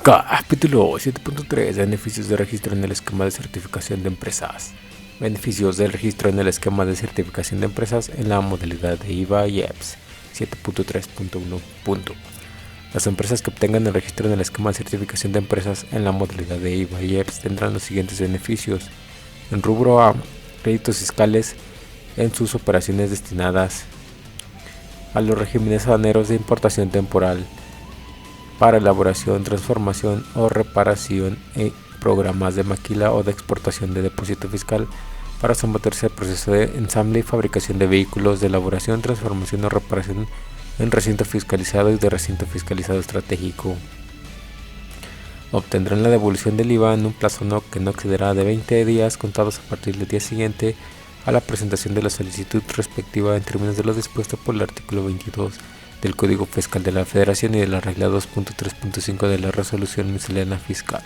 Capítulo 7.3. Beneficios de registro en el esquema de certificación de empresas. Beneficios del registro en el esquema de certificación de empresas en la modalidad de IVA y EPS 7.3.1. Las empresas que obtengan el registro en el esquema de certificación de empresas en la modalidad de IVA y EPS tendrán los siguientes beneficios. En rubro A, créditos fiscales en sus operaciones destinadas a los regímenes aduaneros de importación temporal para elaboración, transformación o reparación y programas de maquila o de exportación de depósito fiscal para someterse al proceso de ensamble y fabricación de vehículos de elaboración, transformación o reparación en recinto fiscalizado y de recinto fiscalizado estratégico. Obtendrán la devolución del IVA en un plazo que no excederá de 20 días contados a partir del día siguiente a la presentación de la solicitud respectiva en términos de lo dispuesto por el artículo 22 del Código Fiscal de la Federación y de la regla 2.3.5 de la Resolución Miscelánea Fiscal.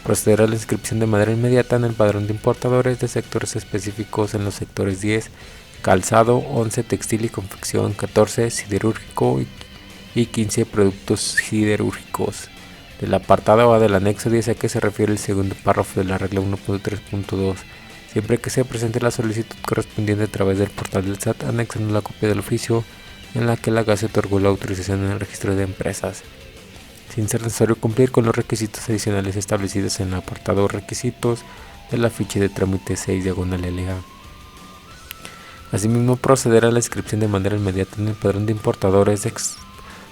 Procederá a la inscripción de manera inmediata en el padrón de importadores de sectores específicos en los sectores 10, calzado, 11, textil y confección, 14, siderúrgico y 15, productos siderúrgicos. Del apartado A del anexo 10 a que se refiere el segundo párrafo de la regla 1.3.2, siempre que se presente la solicitud correspondiente a través del portal del SAT, anexando la copia del oficio en la que la GASE otorgó la autorización en el registro de empresas, sin ser necesario cumplir con los requisitos adicionales establecidos en el apartado requisitos de la ficha de trámite 6/LA. Asimismo, procederá a la inscripción de manera inmediata en el padrón de importadores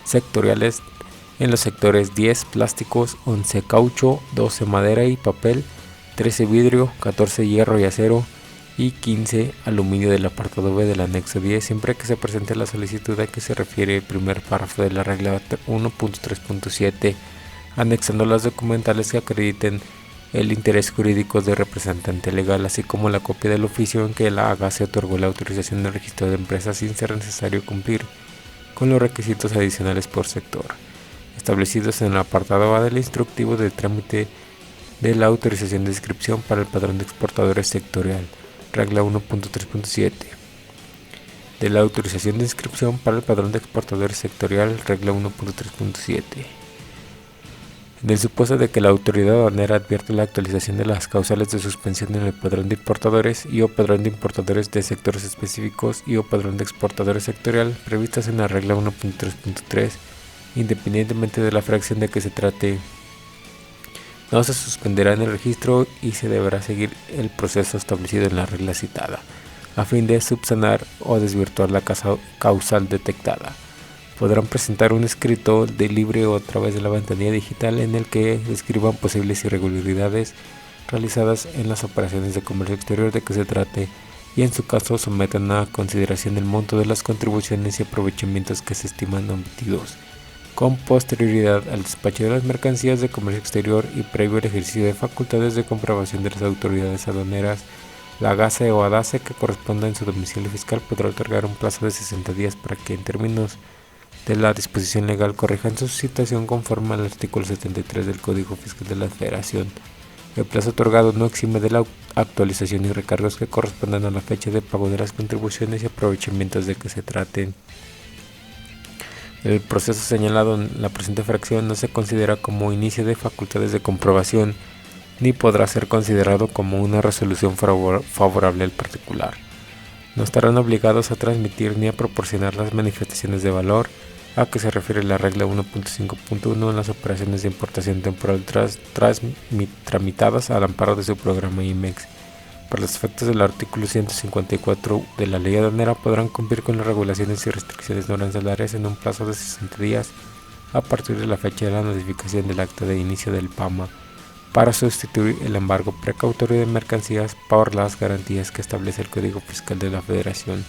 sectoriales en los sectores 10 plásticos, 11 caucho, 12 madera y papel, 13 vidrio, 14 hierro y acero y 15 aluminio del apartado B del anexo 10, siempre que se presente la solicitud a que se refiere el primer párrafo de la regla 1.3.7, anexando las documentales que acrediten el interés jurídico del representante legal, así como la copia del oficio en que la AGA se otorgó la autorización del registro de empresas sin ser necesario cumplir con los requisitos adicionales por sector, establecidos en el apartado A del instructivo de trámite de la autorización de inscripción para el padrón de exportadores sectorial. Regla 1.3.7 de la autorización de inscripción para el padrón de exportadores sectorial, regla 1.3.7. En el supuesto de que la autoridad aduanera advierte la actualización de las causales de suspensión en el padrón de importadores y o padrón de importadores de sectores específicos y o padrón de exportadores sectorial previstas en la regla 1.3.3, independientemente de la fracción de que se trate, no se suspenderá en el registro y se deberá seguir el proceso establecido en la regla citada, a fin de subsanar o desvirtuar la causal detectada. Podrán presentar un escrito de libre o a través de la ventanilla digital en el que describan posibles irregularidades realizadas en las operaciones de comercio exterior de que se trate y en su caso sometan a consideración el monto de las contribuciones y aprovechamientos que se estiman omitidos, con posterioridad al despacho de las mercancías de comercio exterior y previo al ejercicio de facultades de comprobación de las autoridades aduaneras. La GASE o ADASE que corresponda en su domicilio fiscal podrá otorgar un plazo de 60 días para que, en términos de la disposición legal, corrijan su situación conforme al artículo 73 del Código Fiscal de la Federación. El plazo otorgado no exime de la actualización y recargos que correspondan a la fecha de pago de las contribuciones y aprovechamientos de que se traten. El proceso señalado en la presente fracción no se considera como inicio de facultades de comprobación ni podrá ser considerado como una resolución favorable al particular. No estarán obligados a transmitir ni a proporcionar las manifestaciones de valor a que se refiere la regla 1.5.1 en las operaciones de importación temporal tramitadas al amparo de su programa IMEX. Para los efectos del artículo 154 de la Ley Aduanera podrán cumplir con las regulaciones y restricciones no arancelarias en un plazo de 60 días a partir de la fecha de la notificación del acta de inicio del PAMA para sustituir el embargo precautorio de mercancías por las garantías que establece el Código Fiscal de la Federación.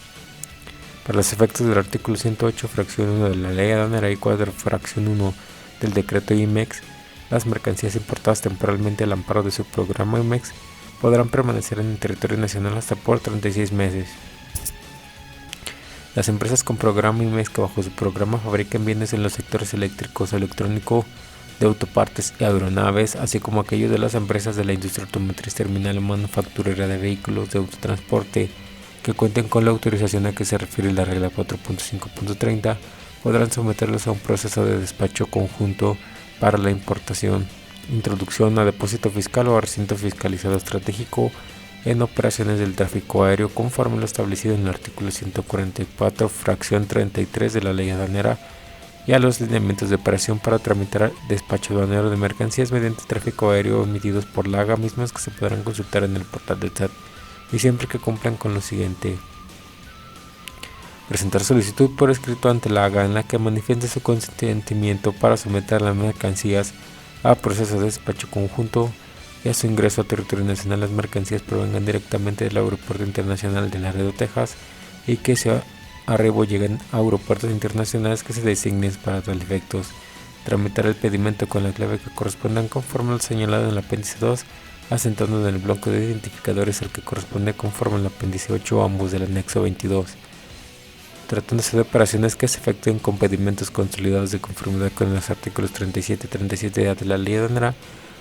Para los efectos del artículo 108, fracción 1 de la Ley Aduanera y 4, fracción 1 del decreto IMEX, las mercancías importadas temporalmente al amparo de su programa IMEX podrán permanecer en el territorio nacional hasta por 36 meses. Las empresas con programa IMEX que bajo su programa fabriquen bienes en los sectores eléctricos, electrónico, de autopartes y aeronaves, así como aquellos de las empresas de la industria automotriz, terminal o manufacturera de vehículos de autotransporte que cuenten con la autorización a que se refiere la regla 4.5.30, podrán someterlos a un proceso de despacho conjunto para la importación. Introducción a depósito fiscal o a recinto fiscalizado estratégico en operaciones del tráfico aéreo conforme lo establecido en el artículo 144, fracción 33 de la ley aduanera, y a los lineamientos de operación para tramitar despacho aduanero de mercancías mediante tráfico aéreo emitidos por la AGA, mismas que se podrán consultar en el portal del SAT, y siempre que cumplan con lo siguiente: presentar solicitud por escrito ante la AGA en la que manifieste su consentimiento para someter las mercancías a proceso de despacho conjunto y a su ingreso a territorio nacional. Las mercancías provengan directamente del Aeropuerto Internacional de Laredo, Texas, y que se arribo lleguen a aeropuertos internacionales que se designen para tal efectos. Tramitar el pedimento con la clave que correspondan conforme al señalado en el apéndice 2, asentando en el bloque de identificadores al que corresponde conforme al apéndice 8 o ambos del anexo 22. Tratándose de operaciones que se efectúen con pedimentos consolidados de conformidad con los artículos 37 y 37A de la ley aduanera,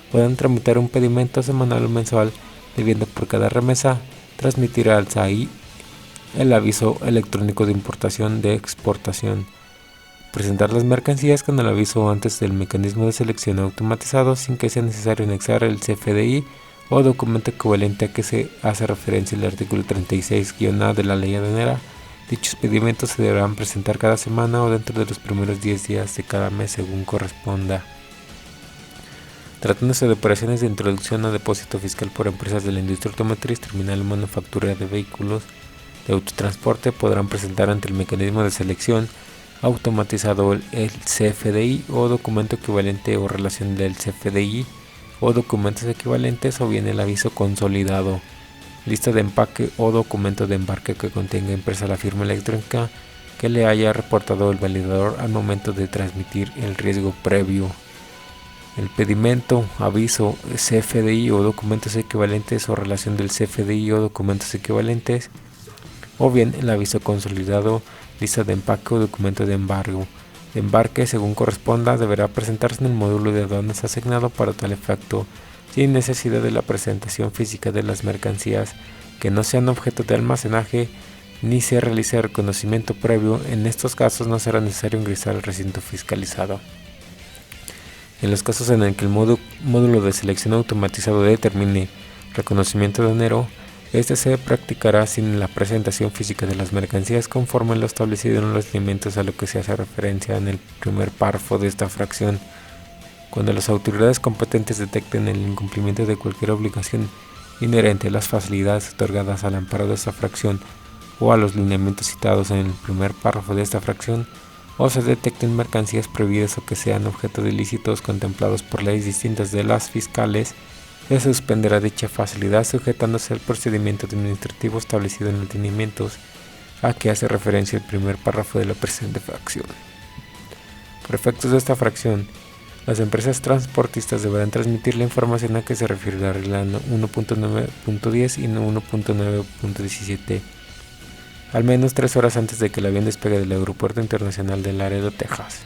puedan tramitar un pedimento semanal o mensual, debiendo por cada remesa transmitir al SAI el aviso electrónico de importación de exportación. Presentar las mercancías con el aviso antes del mecanismo de selección automatizado sin que sea necesario anexar el CFDI o documento equivalente a que se hace referencia el artículo 36-A de la ley aduanera. Dichos pedimentos se deberán presentar cada semana o dentro de los primeros 10 días de cada mes según corresponda. Tratándose de operaciones de introducción a depósito fiscal por empresas de la industria automotriz, terminal o manufacturera de vehículos de autotransporte, podrán presentar ante el mecanismo de selección automatizado el CFDI o documento equivalente o relación del CFDI o documentos equivalentes, o bien el aviso consolidado, lista de empaque o documento de embarque que contenga impresa la firma electrónica que le haya reportado el validador al momento de transmitir el riesgo previo. El pedimento, aviso, CFDI o documentos equivalentes o relación del CFDI o documentos equivalentes, o bien el aviso consolidado, lista de empaque o documento de embarque según corresponda, deberá presentarse en el módulo de aduanas asignado para tal efecto, sin necesidad de la presentación física de las mercancías que no sean objeto de almacenaje ni se realice reconocimiento previo. En estos casos no será necesario ingresar al recinto fiscalizado. En los casos en el que el módulo de selección automatizado determine reconocimiento aduanero, este se practicará sin la presentación física de las mercancías conforme lo establecido en los lineamientos a lo que se hace referencia en el primer párrafo de esta fracción. Cuando las autoridades competentes detecten el incumplimiento de cualquier obligación inherente a las facilidades otorgadas al amparo de esta fracción o a los lineamientos citados en el primer párrafo de esta fracción, o se detecten mercancías prohibidas o que sean objeto de ilícitos contemplados por leyes distintas de las fiscales, se suspenderá dicha facilidad sujetándose al procedimiento administrativo establecido en los lineamientos a que hace referencia el primer párrafo de la presente fracción. Por efectos de esta fracción, las empresas transportistas deberán transmitir la información a que se refiere la regla 1.9.10 y 1.9.17 al menos 3 horas antes de que el avión despegue del Aeropuerto Internacional de Laredo, Texas.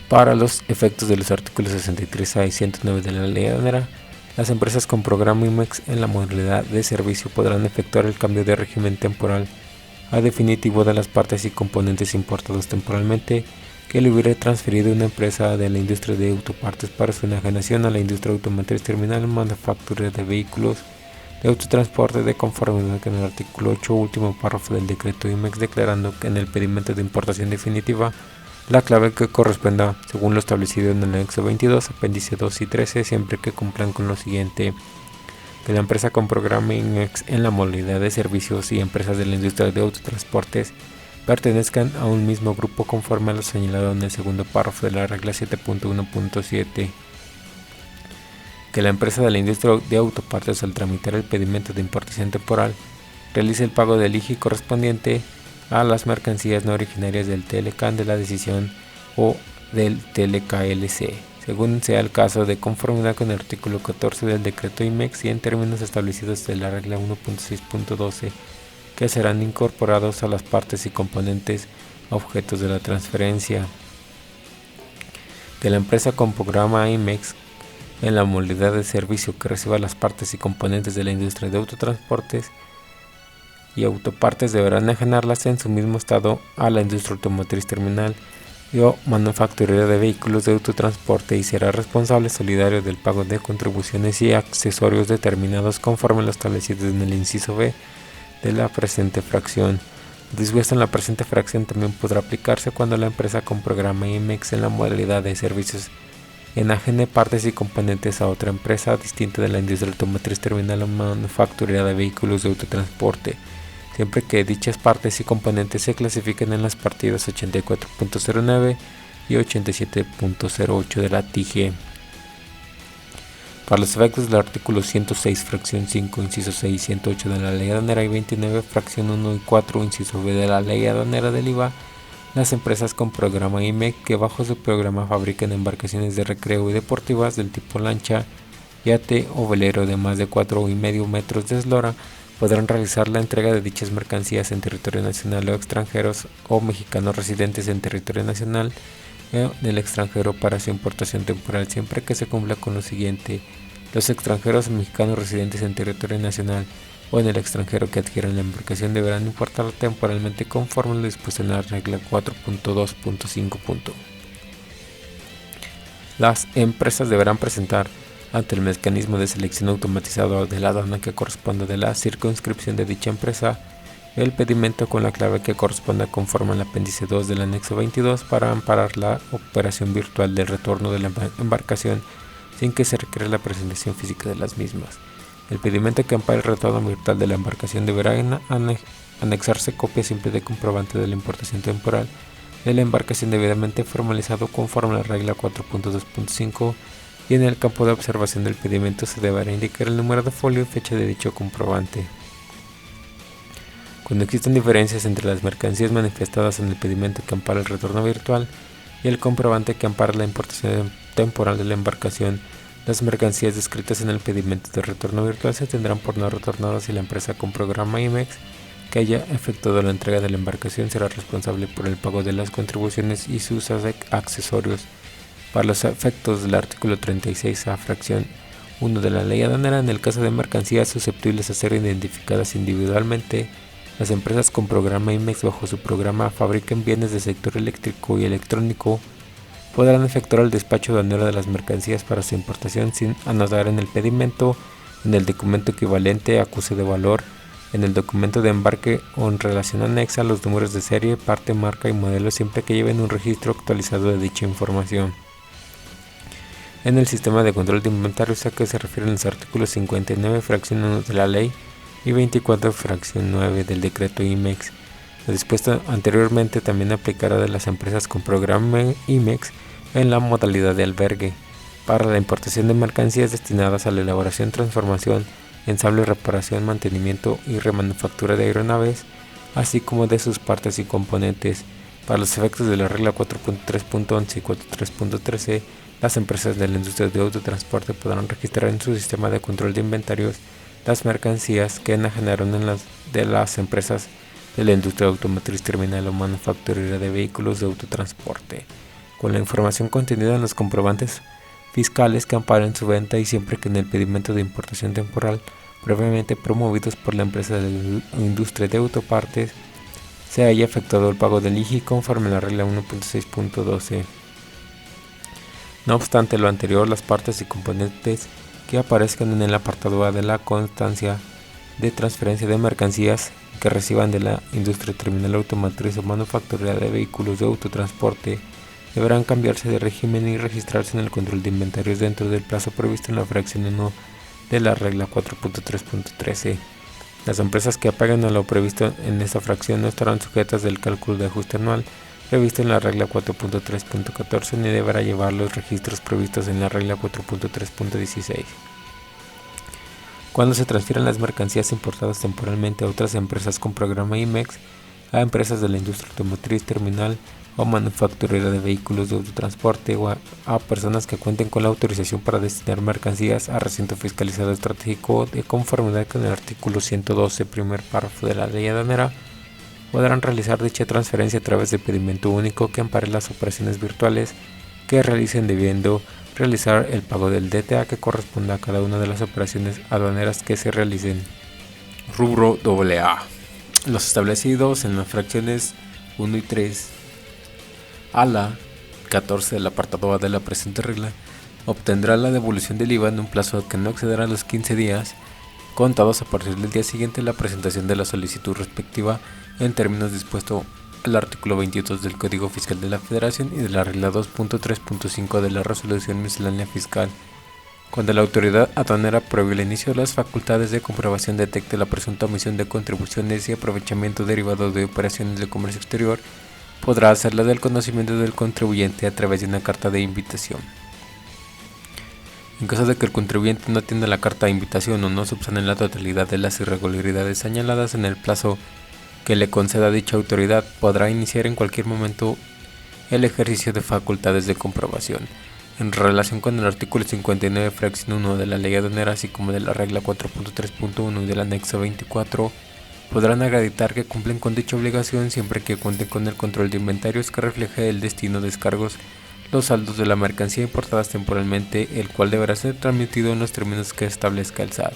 Para los efectos de los artículos 63A y 109 de la ley aduanera, las empresas con programa IMEX en la modalidad de servicio podrán efectuar el cambio de régimen temporal a definitivo de las partes y componentes importados temporalmente que le hubiera transferido una empresa de la industria de autopartes para su enajenación a la industria automotriz terminal manufacturera de vehículos de autotransporte, de conformidad con el artículo 8, último párrafo del decreto IMEX, declarando que en el pedimento de importación definitiva la clave que corresponda según lo establecido en el anexo 22, apéndice 2 y 13, siempre que cumplan con lo siguiente: que la empresa con programa IMEX en la modalidad de servicios y empresas de la industria de autotransportes pertenezcan a un mismo grupo conforme a lo señalado en el segundo párrafo de la regla 7.1.7. Que la empresa de la industria de autopartes, al tramitar el pedimento de importación temporal, realice el pago del IGI correspondiente a las mercancías no originarias del TLCAN de la decisión o del TLKLC, según sea el caso, de conformidad con el artículo 14 del decreto IMEX y en términos establecidos de la regla 1.6.12, que serán incorporados a las partes y componentes objetos de la transferencia. Que la empresa con programa IMEX en la modalidad de servicio que reciba las partes y componentes de la industria de autotransportes y autopartes deberán enajenarlas en su mismo estado a la industria automotriz terminal o manufacturera de vehículos de autotransporte y será responsable solidario del pago de contribuciones y accesorios determinados conforme lo establecido en el inciso B de la presente fracción. Dispuesto en la presente fracción también podrá aplicarse cuando la empresa con programa IMEX en la modalidad de servicios enajene partes y componentes a otra empresa distinta de la industria automotriz terminal o manufacturera de vehículos de autotransporte, siempre que dichas partes y componentes se clasifiquen en las partidas 84.09 y 87.08 de la TIG. Para los efectos del artículo 106, fracción 5, inciso 6 y 108 de la Ley Aduanera y 29, fracción 1 y 4, inciso B de la Ley Aduanera del IVA, las empresas con programa IMEC que bajo su programa fabrican embarcaciones de recreo y deportivas del tipo lancha, yate o velero de más de 4,5 metros de eslora podrán realizar la entrega de dichas mercancías en territorio nacional o extranjeros o mexicanos residentes en territorio nacional o del extranjero para su importación temporal, siempre que se cumpla con lo siguiente: los extranjeros o mexicanos residentes en territorio nacional o en el extranjero que adquieran la embarcación deberán importarla temporalmente conforme lo dispuesto en la regla 4.2.5. Las empresas deberán presentar ante el mecanismo de selección automatizado de la aduana que corresponda de la circunscripción de dicha empresa el pedimento con la clave que corresponda conforme al apéndice 2 del anexo 22 para amparar la operación virtual del retorno de la embarcación sin que se requiera la presentación física de las mismas. El pedimento que ampare el retorno virtual de la embarcación deberá anexarse copia simple de comprobante de la importación temporal de la embarcación debidamente formalizado conforme a la regla 4.2.5 y en el campo de observación del pedimento se deberá indicar el número de folio y fecha de dicho comprobante. Cuando existen diferencias entre las mercancías manifestadas en el pedimento que ampara el retorno virtual y el comprobante que ampara la importación temporal de la embarcación, las mercancías descritas en el pedimento de retorno virtual se tendrán por no retornadas y la empresa con programa IMEX que haya efectuado la entrega de la embarcación será responsable por el pago de las contribuciones y sus accesorios. Para los efectos del artículo 36A, fracción 1 de la Ley Aduanera, en el caso de mercancías susceptibles a ser identificadas individualmente, las empresas con programa IMEX bajo su programa fabriquen bienes del sector eléctrico y electrónico podrán efectuar el despacho aduanero de las mercancías para su importación sin anotar en el pedimento, en el documento equivalente, acuse de valor, en el documento de embarque o en relación anexa los números de serie, parte, marca y modelo siempre que lleven un registro actualizado de dicha información. En el sistema de control de inventarios a que se refieren los artículos 59, fracción 1 de la ley y 24, fracción 9 del decreto IMEX. Lo dispuesto anteriormente también aplicará de las empresas con programa IMEX en la modalidad de albergue para la importación de mercancías destinadas a la elaboración, transformación, ensamble, reparación, mantenimiento y remanufactura de aeronaves, así como de sus partes y componentes. Para los efectos de la regla 4.3.11 y 4.3.13, las empresas de la industria de autotransporte podrán registrar en su sistema de control de inventarios las mercancías que enajenaron de las empresas de la industria automotriz terminal o manufacturera de vehículos de autotransporte, con la información contenida en los comprobantes fiscales que amparen su venta y siempre que en el pedimento de importación temporal previamente promovidos por la empresa de la industria de autopartes se haya efectuado el pago del IGI conforme a la regla 1.6.12. No obstante lo anterior, las partes y componentes que aparezcan en el apartado A de la constancia de transferencia de mercancías que reciban de la industria terminal automotriz o manufacturera de vehículos de autotransporte deberán cambiarse de régimen y registrarse en el control de inventarios dentro del plazo previsto en la fracción 1 de la regla 4.3.13. Las empresas que apaguen a lo previsto en esta fracción no estarán sujetas del cálculo de ajuste anual previsto en la regla 4.3.14 ni deberá llevar los registros previstos en la regla 4.3.16. Cuando se transfieran las mercancías importadas temporalmente a otras empresas con programa IMEX, a empresas de la industria automotriz terminal o manufacturera de vehículos de autotransporte o a personas que cuenten con la autorización para destinar mercancías a recinto fiscalizado estratégico de conformidad con el artículo 112, primer párrafo de la Ley Aduanera, podrán realizar dicha transferencia a través de pedimento único que ampare las operaciones virtuales que realicen debiendo realizar el pago del DTA que corresponda a cada una de las operaciones aduaneras que se realicen. Rubro AA. Los establecidos en las fracciones 1 y 3 a la 14 del apartado A de la presente regla, obtendrá la devolución del IVA en un plazo que no excederá los 15 días, contados a partir del día siguiente de la presentación de la solicitud respectiva, en términos dispuestos el artículo 22 del Código Fiscal de la Federación y de la regla 2.3.5 de la Resolución Miscelánea Fiscal. Cuando la autoridad aduanera previo el inicio de las facultades de comprobación detecte la presunta omisión de contribuciones y aprovechamiento derivado de operaciones de comercio exterior, podrá hacerla del conocimiento del contribuyente a través de una carta de invitación. En caso de que el contribuyente no atienda la carta de invitación o no subsane la totalidad de las irregularidades señaladas en el plazo que le conceda dicha autoridad, podrá iniciar en cualquier momento el ejercicio de facultades de comprobación. En relación con el artículo 59, fracción 1 de la Ley Aduanera, así como de la regla 4.3.1 y del anexo 24, podrán acreditar que cumplen con dicha obligación siempre que cuenten con el control de inventarios que refleje el destino de descargos, los saldos de la mercancía importadas temporalmente, el cual deberá ser transmitido en los términos que establezca el SAT.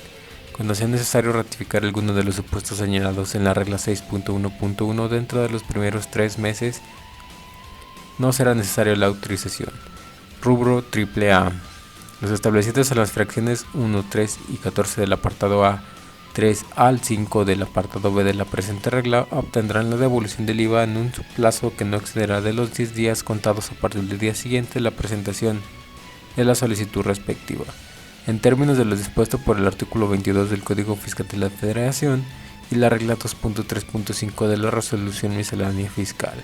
Cuando sea necesario ratificar alguno de los supuestos señalados en la regla 6.1.1 dentro de los primeros 3 meses, no será necesaria la autorización. Rubro AAA. Los establecidos en las fracciones 1, 3 y 14 del apartado A, 3 al 5 del apartado B de la presente regla obtendrán la devolución del IVA en un plazo que no excederá de los 10 días contados a partir del día siguiente de la presentación de la solicitud respectiva. En términos de lo dispuesto por el artículo 22 del Código Fiscal de la Federación y la regla 2.3.5 de la Resolución Miscelánea Fiscal,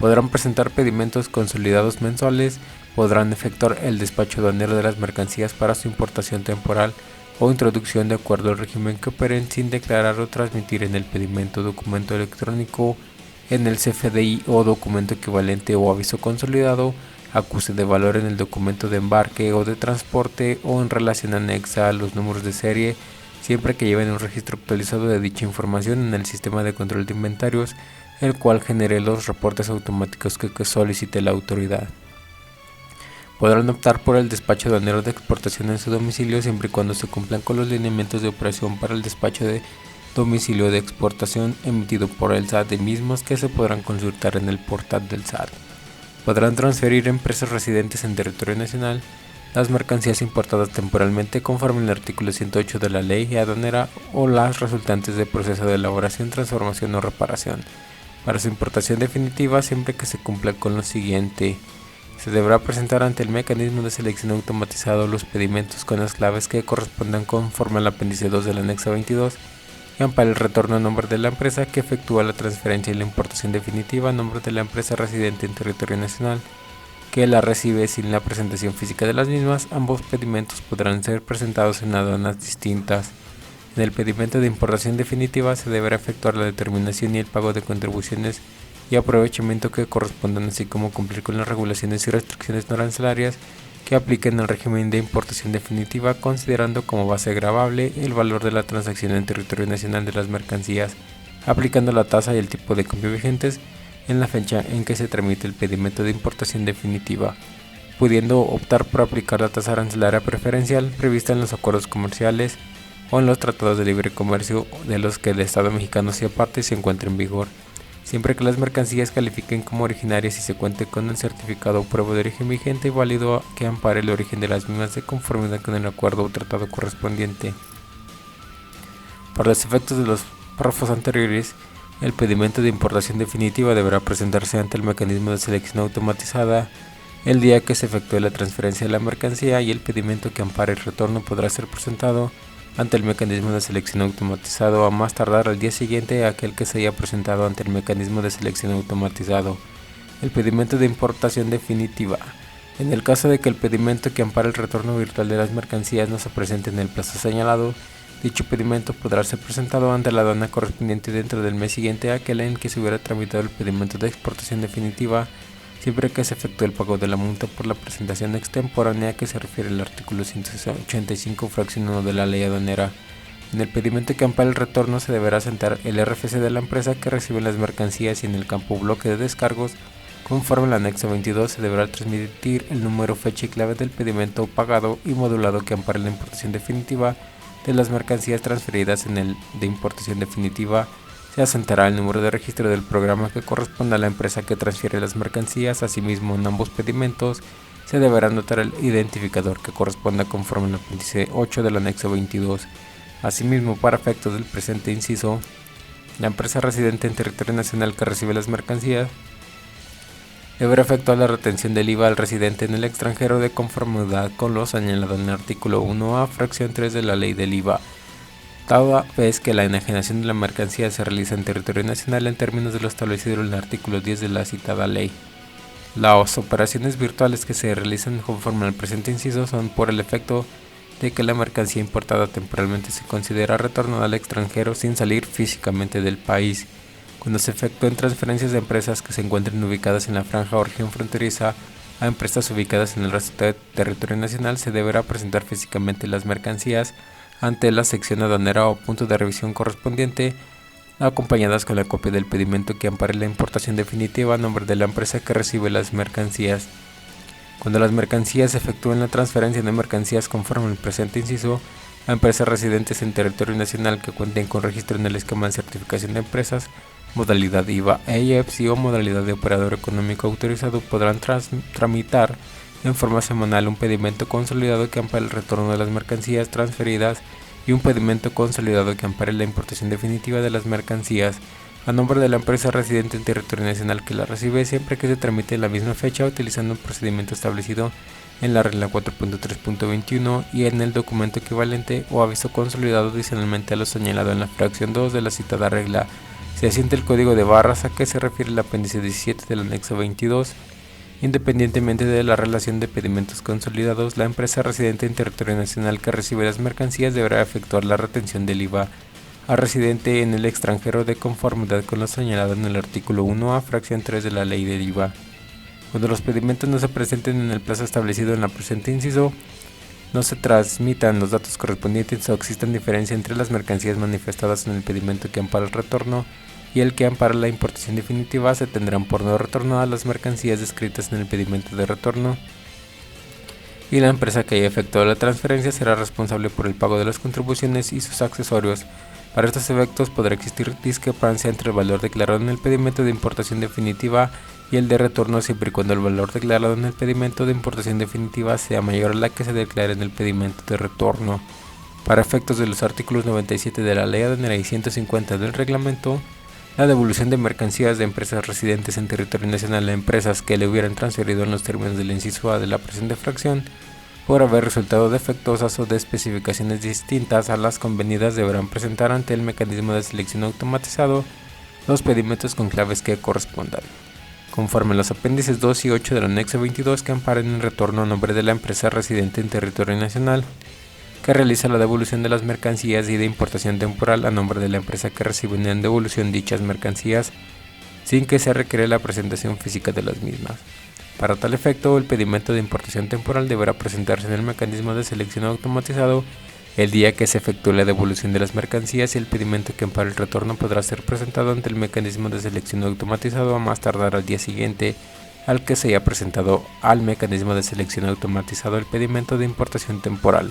podrán presentar pedimentos consolidados mensuales, podrán efectuar el despacho aduanero de las mercancías para su importación temporal o introducción de acuerdo al régimen que operen sin declarar o transmitir en el pedimento documento electrónico, en el CFDI o documento equivalente o aviso consolidado, acuse de valor en el documento de embarque o de transporte o en relación anexa a los números de serie, siempre que lleven un registro actualizado de dicha información en el sistema de control de inventarios, el cual genere los reportes automáticos que solicite la autoridad. Podrán optar por el despacho aduanero de exportación en su domicilio siempre y cuando se cumplan con los lineamientos de operación para el despacho de domicilio de exportación emitido por el SAT, de mismos que se podrán consultar en el portal del SAT. Podrán transferir a empresas residentes en territorio nacional las mercancías importadas temporalmente conforme al artículo 108 de la Ley Aduanera o las resultantes de proceso de elaboración, transformación o reparación para su importación definitiva siempre que se cumpla con lo siguiente. Se deberá presentar ante el mecanismo de selección automatizado los pedimentos con las claves que correspondan conforme al apéndice 2 del anexo 22 y ampara el retorno a nombre de la empresa que efectúa la transferencia y la importación definitiva a nombre de la empresa residente en territorio nacional que la recibe sin la presentación física de las mismas. Ambos pedimentos podrán ser presentados en aduanas distintas. En el pedimento de importación definitiva se deberá efectuar la determinación y el pago de contribuciones y aprovechamiento que correspondan, así como cumplir con las regulaciones y restricciones no arancelarias que apliquen al régimen de importación definitiva, considerando como base gravable el valor de la transacción en territorio nacional de las mercancías, aplicando la tasa y el tipo de cambio vigentes en la fecha en que se tramite el pedimento de importación definitiva, pudiendo optar por aplicar la tasa arancelaria preferencial prevista en los acuerdos comerciales o en los tratados de libre comercio de los que el Estado mexicano sea parte y se encuentre en vigor, siempre que las mercancías califiquen como originarias y se cuente con el certificado o prueba de origen vigente y válido que ampare el origen de las mismas de conformidad con el acuerdo o tratado correspondiente. Para los efectos de los párrafos anteriores, el pedimento de importación definitiva deberá presentarse ante el mecanismo de selección automatizada el día que se efectúe la transferencia de la mercancía y el pedimento que ampare el retorno podrá ser presentado ante el mecanismo de selección automatizado a más tardar al día siguiente a aquel que se haya presentado ante el mecanismo de selección automatizado. El pedimento de importación definitiva. En el caso de que el pedimento que ampara el retorno virtual de las mercancías no se presente en el plazo señalado, dicho pedimento podrá ser presentado ante la aduana correspondiente dentro del mes siguiente a aquel en que se hubiera tramitado el pedimento de exportación definitiva, siempre que se efectúe el pago de la multa por la presentación extemporánea que se refiere al artículo 185 fracción 1 de la Ley Aduanera. En el pedimento que ampara el retorno se deberá sentar el RFC de la empresa que recibe las mercancías y en el campo bloque de descargos, conforme al anexo 22, se deberá transmitir el número, fecha y clave del pedimento pagado y modulado que ampare la importación definitiva de las mercancías transferidas. En el de importación definitiva se asentará el número de registro del programa que corresponda a la empresa que transfiere las mercancías. Asimismo, en ambos pedimentos se deberá anotar el identificador que corresponda conforme al apéndice 8 del anexo 22. Asimismo, para efectos del presente inciso, la empresa residente en territorio nacional que recibe las mercancías deberá efectuar la retención del IVA al residente en el extranjero de conformidad con lo señalado en el artículo 1A, fracción 3 de la ley del IVA, toda vez que la enajenación de la mercancía se realiza en territorio nacional en términos de lo establecido en el artículo 10 de la citada ley. Las operaciones virtuales que se realizan conforme al presente inciso son por el efecto de que la mercancía importada temporalmente se considera retornada al extranjero sin salir físicamente del país. Cuando se efectúen transferencias de empresas que se encuentren ubicadas en la franja o región fronteriza a empresas ubicadas en el resto del territorio nacional, se deberá presentar físicamente las mercancías ante la sección aduanera o punto de revisión correspondiente, acompañadas con la copia del pedimento que ampare la importación definitiva a nombre de la empresa que recibe las mercancías. Cuando las mercancías efectúen la transferencia de mercancías conforme al presente inciso a empresas residentes en territorio nacional que cuenten con registro en el esquema de certificación de empresas, modalidad IVA, EIEPSI o modalidad de operador económico autorizado, podrán tramitar en forma semanal un pedimento consolidado que ampare el retorno de las mercancías transferidas y un pedimento consolidado que ampare la importación definitiva de las mercancías a nombre de la empresa residente en territorio nacional que la recibe, siempre que se tramite en la misma fecha utilizando un procedimiento establecido en la regla 4.3.21 y en el documento equivalente o aviso consolidado adicionalmente a lo señalado en la fracción 2 de la citada regla. Se asiente el código de barras a que se refiere el apéndice 17 del anexo 22. Independientemente de la relación de pedimentos consolidados, la empresa residente en territorio nacional que recibe las mercancías deberá efectuar la retención del IVA a residente en el extranjero de conformidad con lo señalado en el artículo 1A, fracción 3 de la ley del IVA. Cuando los pedimentos no se presenten en el plazo establecido en la presente inciso, no se transmitan los datos correspondientes o existan diferencia entre las mercancías manifestadas en el pedimento que ampara el retorno y el que ampara la importación definitiva, se tendrán por no retornadas las mercancías descritas en el pedimento de retorno y la empresa que haya efectuado la transferencia será responsable por el pago de las contribuciones y sus accesorios. Para estos efectos podrá existir discrepancia entre el valor declarado en el pedimento de importación definitiva y el de retorno siempre y cuando el valor declarado en el pedimento de importación definitiva sea mayor a la que se declara en el pedimento de retorno. Para efectos de los artículos 97 de la Ley Aduanera y 150 del reglamento, la devolución de mercancías de empresas residentes en territorio nacional a empresas que le hubieran transferido en los términos del inciso A de la presente fracción por haber resultado defectuosas o de especificaciones distintas a las convenidas deberán presentar ante el mecanismo de selección automatizado los pedimentos con claves que correspondan, conforme a los apéndices 2 y 8 del anexo 22 que amparen el retorno a nombre de la empresa residente en territorio nacional que realiza la devolución de las mercancías y de importación temporal a nombre de la empresa que recibe en devolución dichas mercancías sin que se requiera la presentación física de las mismas. Para tal efecto, el pedimento de importación temporal deberá presentarse en el mecanismo de selección automatizado el día que se efectúe la devolución de las mercancías y el pedimento que ampare el retorno podrá ser presentado ante el mecanismo de selección automatizado a más tardar al día siguiente al que se haya presentado al mecanismo de selección automatizado el pedimento de importación temporal.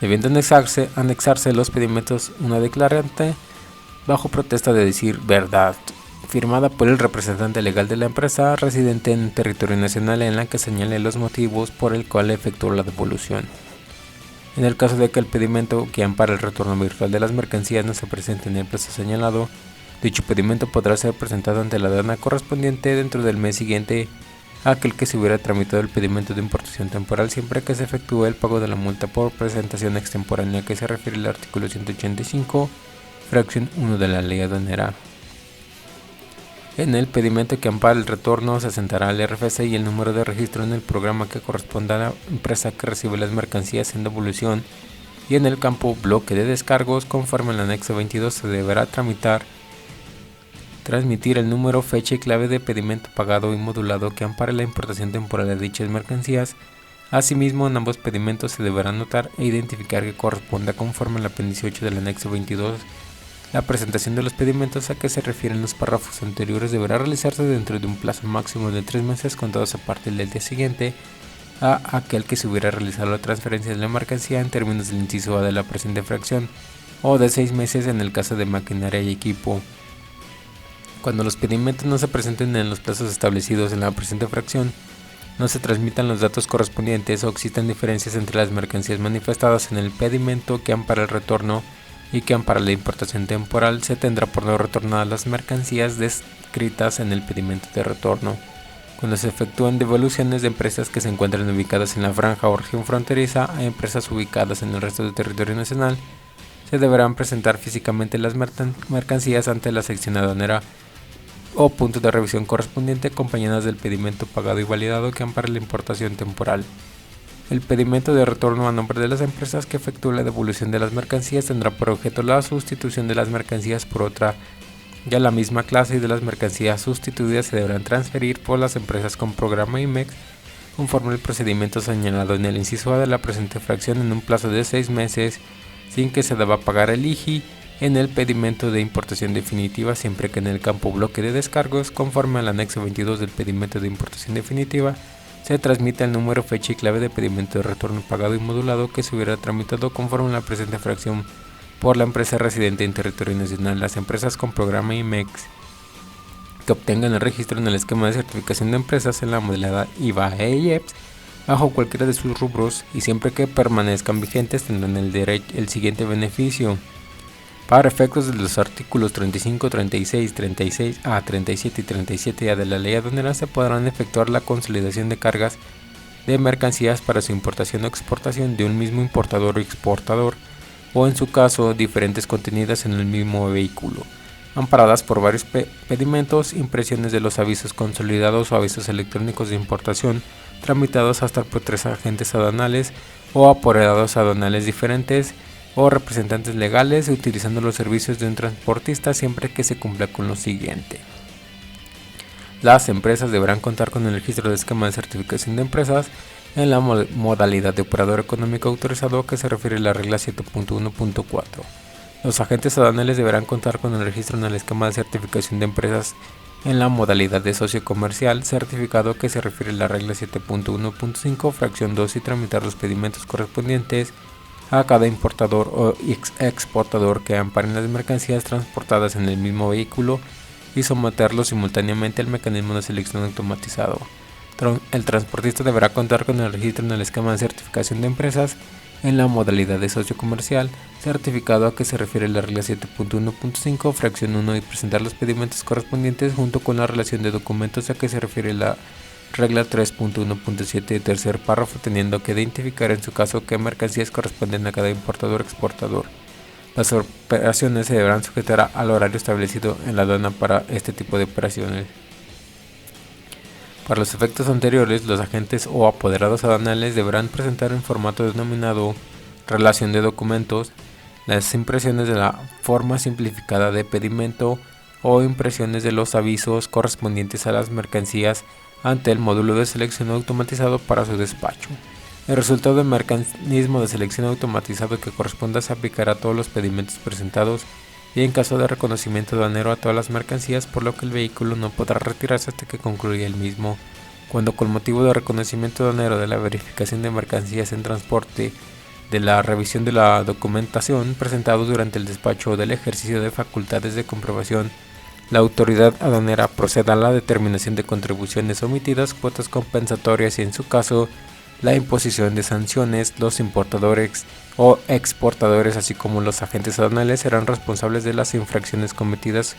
Debiendo anexarse los pedimentos una declarante bajo protesta de decir verdad, firmada por el representante legal de la empresa residente en territorio nacional en la que señale los motivos por el cual efectuó la devolución. En el caso de que el pedimento que ampara el retorno virtual de las mercancías no se presente en el plazo señalado, dicho pedimento podrá ser presentado ante la aduana correspondiente dentro del mes siguiente a aquel que se hubiera tramitado el pedimento de importación temporal, siempre que se efectúe el pago de la multa por presentación extemporánea que se refiere al artículo 185, fracción 1 de la ley aduanera. En el pedimento que ampara el retorno se asentará el RFC y el número de registro en el programa que corresponda a la empresa que recibe las mercancías en devolución, y en el campo bloque de descargos conforme al anexo 22 se deberá transmitir el número, fecha y clave de pedimento pagado y modulado que ampare la importación temporal de dichas mercancías. Asimismo, en ambos pedimentos se deberá anotar e identificar que corresponda conforme al apéndice 8 del anexo 22. La presentación de los pedimentos a que se refieren los párrafos anteriores deberá realizarse dentro de un plazo máximo de 3 meses contados a partir del día siguiente a aquel que se hubiera realizado la transferencia de la mercancía en términos del inciso A de la presente fracción. o de 6 meses en el caso de maquinaria y equipo. Cuando los pedimentos no se presenten en los plazos establecidos en la presente fracción, no se transmitan los datos correspondientes o existan diferencias entre las mercancías manifestadas en el pedimento que ampara el retorno y que ampara la importación temporal, se tendrá por no retornadas las mercancías descritas en el pedimento de retorno. Cuando se efectúan devoluciones de empresas que se encuentran ubicadas en la franja o región fronteriza a empresas ubicadas en el resto del territorio nacional, se deberán presentar físicamente las mercancías ante la sección aduanera o punto de revisión correspondiente acompañadas del pedimento pagado y validado que ampara la importación temporal. El pedimento de retorno a nombre de las empresas que efectúen la devolución de las mercancías tendrá por objeto la sustitución de las mercancías por otra de la misma clase y de las mercancías sustituidas se deberán transferir por las empresas con programa IMEX conforme al procedimiento señalado en el inciso A de la presente fracción en un plazo de 6 meses sin que se deba pagar el IGI en el pedimento de importación definitiva siempre que en el campo bloque de descargos conforme al anexo 22 del pedimento de importación definitiva se transmite el número, fecha y clave de pedimento de retorno pagado y modulado que se hubiera tramitado conforme a la presente fracción por la empresa residente en territorio nacional. Las empresas con programa IMEX que obtengan el registro en el esquema de certificación de empresas en la modalidad IVA e IEPS bajo cualquiera de sus rubros y siempre que permanezcan vigentes tendrán el siguiente beneficio. Para efectos de los artículos 35, 36, 36A, 37 y 37A de la ley aduanera se podrán efectuar la consolidación de cargas de mercancías para su importación o exportación de un mismo importador o exportador o en su caso diferentes contenidas en el mismo vehículo, amparadas por varios pedimentos, impresiones de los avisos consolidados o avisos electrónicos de importación tramitados hasta por 3 agentes aduanales o apoderados aduanales diferentes o representantes legales utilizando los servicios de un transportista siempre que se cumpla con lo siguiente. Las empresas deberán contar con el registro de esquema de certificación de empresas en la modalidad de operador económico autorizado a que se refiere la regla 7.1.4. Los agentes aduanales deberán contar con el registro en el esquema de certificación de empresas en la modalidad de socio comercial certificado a que se refiere la regla 7.1.5 fracción 2 y tramitar los pedimentos correspondientes a cada importador o exportador que amparen las mercancías transportadas en el mismo vehículo y someterlos simultáneamente al mecanismo de selección automatizado. El transportista deberá contar con el registro en el esquema de certificación de empresas en la modalidad de socio comercial certificado a que se refiere la regla 7.1.5 fracción 1 y presentar los pedimentos correspondientes junto con la relación de documentos a que se refiere la regla 3.1.7 tercer párrafo teniendo que identificar en su caso qué mercancías corresponden a cada importador o exportador. Las operaciones se deberán sujetar al horario establecido en la aduana para este tipo de operaciones. Para los efectos anteriores, los agentes o apoderados aduanales deberán presentar en formato denominado relación de documentos las impresiones de la forma simplificada de pedimento o impresiones de los avisos correspondientes a las mercancías ante el módulo de selección automatizado para su despacho. El resultado del mecanismo de selección automatizado que corresponda se aplicará a todos los pedimentos presentados y en caso de reconocimiento aduanero a todas las mercancías, por lo que el vehículo no podrá retirarse hasta que concluya el mismo. Cuando con motivo de reconocimiento aduanero de la verificación de mercancías en transporte, de la revisión de la documentación presentado durante el despacho o del ejercicio de facultades de comprobación, la autoridad aduanera proceda a la determinación de contribuciones omitidas, cuotas compensatorias y en su caso la imposición de sanciones. Los importadores o exportadores así como los agentes aduanales serán responsables de las infracciones cometidas.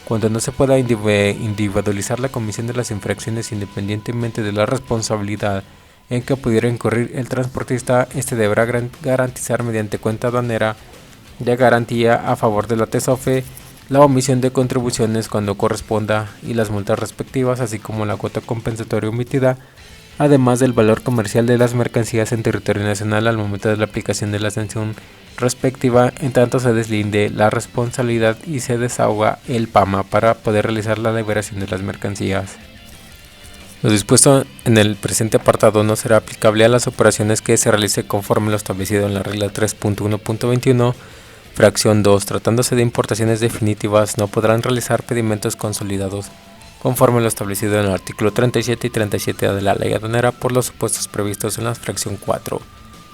Cuando no se pueda individualizar la comisión de las infracciones independientemente de la responsabilidad en que pudiera incurrir el transportista, este deberá garantizar mediante cuenta aduanera de garantía a favor de la TESOFE la omisión de contribuciones cuando corresponda y las multas respectivas, así como la cuota compensatoria omitida, además del valor comercial de las mercancías en territorio nacional al momento de la aplicación de la sanción respectiva, en tanto se deslinde la responsabilidad y se desahoga el PAMA para poder realizar la liberación de las mercancías. Lo dispuesto en el presente apartado no será aplicable a las operaciones que se realice conforme lo establecido en la regla 3.1.21 fracción 2, tratándose de importaciones definitivas, no podrán realizar pedimentos consolidados conforme lo establecido en el artículo 37 y 37A de la ley aduanera por los supuestos previstos en la fracción 4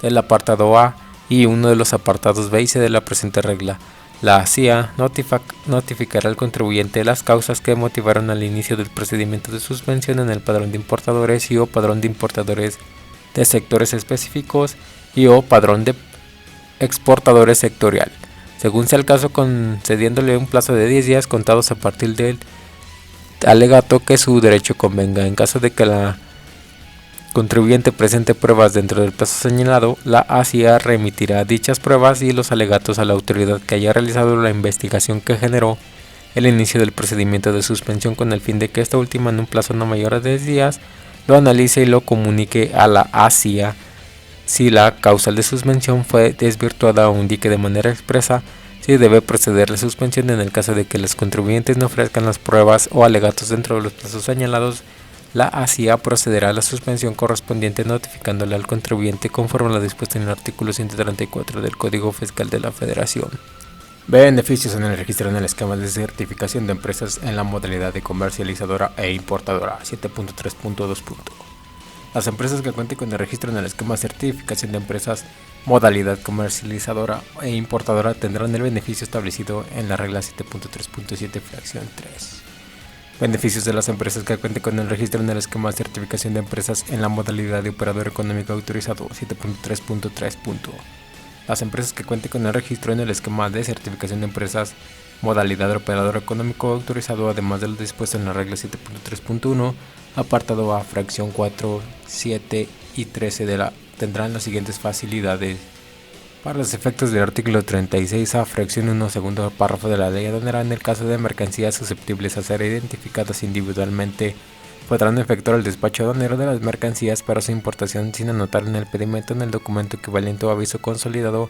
del apartado A y uno de los apartados B y C de la presente regla. La ACIA notificará al contribuyente las causas que motivaron al inicio del procedimiento de suspensión en el padrón de importadores y o padrón de importadores de sectores específicos y o padrón de exportadores sectorial, según sea el caso, concediéndole un plazo de 10 días contados a partir del alegato que su derecho convenga. En caso de que la contribuyente presente pruebas dentro del plazo señalado, la ACIA remitirá dichas pruebas y los alegatos a la autoridad que haya realizado la investigación que generó el inicio del procedimiento de suspensión, con el fin de que esta última, en un plazo no mayor a 10 días, lo analice y lo comunique a la ACIA si la causal de suspensión fue desvirtuada o indique de manera expresa si debe proceder la suspensión. En el caso de que los contribuyentes no ofrezcan las pruebas o alegatos dentro de los plazos señalados, la ACIA procederá a la suspensión correspondiente, notificándole al contribuyente conforme a lo dispuesto en el artículo 134 del Código Fiscal de la Federación. Beneficios en el registro en el esquema de certificación de empresas en la modalidad de comercializadora e importadora. 7.3.2. Las empresas que cuenten con el registro en el esquema de certificación de empresas modalidad comercializadora e importadora tendrán el beneficio establecido en la regla 7.3.7 fracción 3. Beneficios de las empresas que cuenten con el registro en el esquema de certificación de empresas en la modalidad de operador económico autorizado. 7.3.3. Las empresas que cuenten con el registro en el esquema de certificación de empresas modalidad de operador económico autorizado, además de lo dispuesto en la regla 7.3.1, apartado A, fracción 4, 7 y 13 tendrán las siguientes facilidades. Para los efectos del artículo 36A, fracción 1, segundo párrafo de la ley aduanera, en el caso de mercancías susceptibles a ser identificadas individualmente, podrán efectuar el despacho aduanero de las mercancías para su importación sin anotar en el pedimento en el documento equivalente o aviso consolidado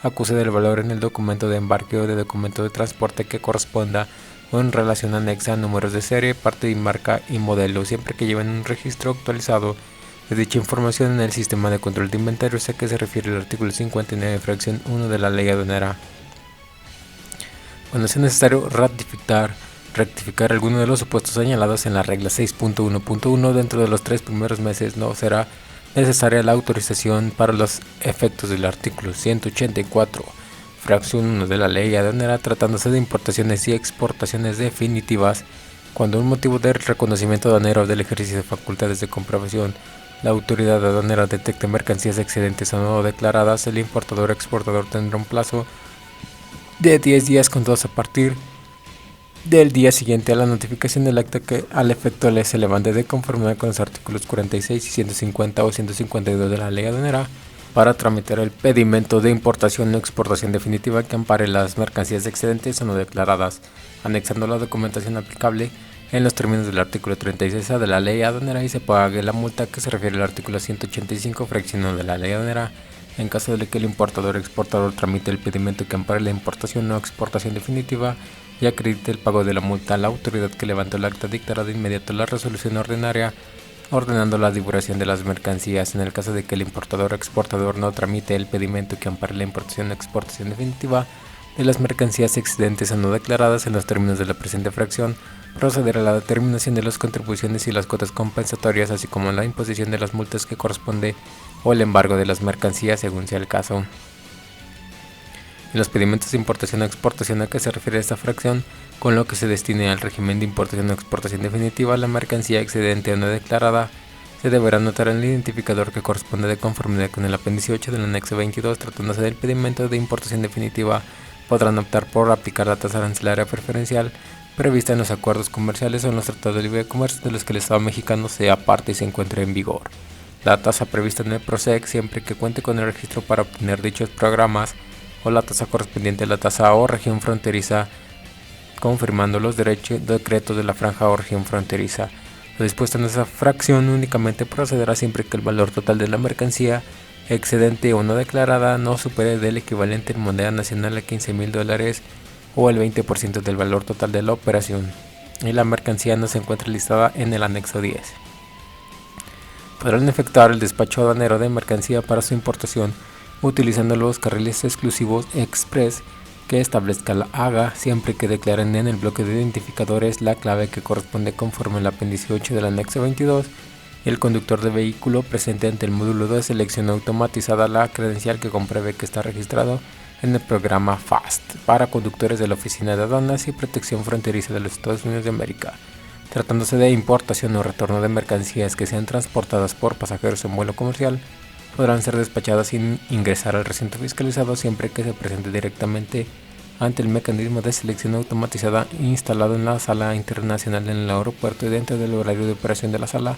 acuse del valor en el documento de embarque o de documento de transporte que corresponda, o en relación anexa, números de serie, parte y marca y modelo, siempre que lleven un registro actualizado de dicha información en el sistema de control de inventarios a que se refiere el artículo 59, fracción 1 de la ley aduanera. Cuando sea necesario rectificar alguno de los supuestos señalados en la regla 6.1.1 dentro de los 3 primeros meses, no será necesaria la autorización para los efectos del artículo 184, fracción 1 de la ley aduanera, tratándose de importaciones y exportaciones definitivas. Cuando un motivo de reconocimiento aduanero del ejercicio de facultades de comprobación, la autoridad aduanera detecte mercancías excedentes o no declaradas, el importador o exportador tendrá un plazo de 10 días contados a partir del día siguiente a la notificación del acta que al efecto se levante de conformidad con los artículos 46 y 150 o 152 de la ley aduanera para tramitar el pedimento de importación o exportación definitiva que ampare las mercancías excedentes o no declaradas, anexando la documentación aplicable en los términos del artículo 36A de la ley aduanera, y se pague la multa que se refiere al artículo 185, fracción 1 de la ley aduanera, en caso de que el importador o exportador tramite el pedimento que ampare la importación o exportación definitiva y acredite el pago de la multa. La autoridad que levantó el acta dictará de inmediato la resolución ordinaria ordenando la divulgación de las mercancías. En el caso de que el importador o exportador no tramite el pedimento que ampare la importación o exportación definitiva de las mercancías excedentes o no declaradas en los términos de la presente fracción, procederá a la determinación de las contribuciones y las cuotas compensatorias, así como la imposición de las multas que corresponde o el embargo de las mercancías, según sea el caso. En los pedimentos de importación o exportación a que se refiere esta fracción, con lo que se destine al régimen de importación o exportación definitiva, la mercancía excedente o no declarada se deberá anotar en el identificador que corresponde de conformidad con el apéndice 8 del anexo 22. Tratándose del pedimento de importación definitiva, podrán optar por aplicar la tasa arancelaria preferencial prevista en los acuerdos comerciales o en los tratados de libre comercio de los que el Estado mexicano sea parte y se encuentre en vigor. La tasa prevista en el PROSEC, siempre que cuente con el registro para obtener dichos programas, o la tasa correspondiente a la tasa o región fronteriza, confirmando los decretos de la franja o región fronteriza. Lo dispuesto en esa fracción únicamente procederá siempre que el valor total de la mercancía excedente o no declarada no supere del equivalente en moneda nacional a $15,000 o el 20% del valor total de la operación, y la mercancía no se encuentra listada en el anexo 10. Podrán efectuar el despacho aduanero de mercancía para su importación utilizando los carriles exclusivos express que establezca la AGA, siempre que declaren en el bloque de identificadores la clave que corresponde conforme al apéndice 8 del anexo 22 El conductor de vehículo presente ante el módulo de selección automatizada la credencial que compruebe que está registrado en el programa FAST para conductores de la Oficina de Aduanas y Protección Fronteriza de los Estados Unidos de América. Tratándose de importación o retorno de mercancías que sean transportadas por pasajeros en vuelo comercial, podrán ser despachadas sin ingresar al recinto fiscalizado siempre que se presente directamente ante el mecanismo de selección automatizada instalado en la sala internacional en el aeropuerto y dentro del horario de operación de la sala,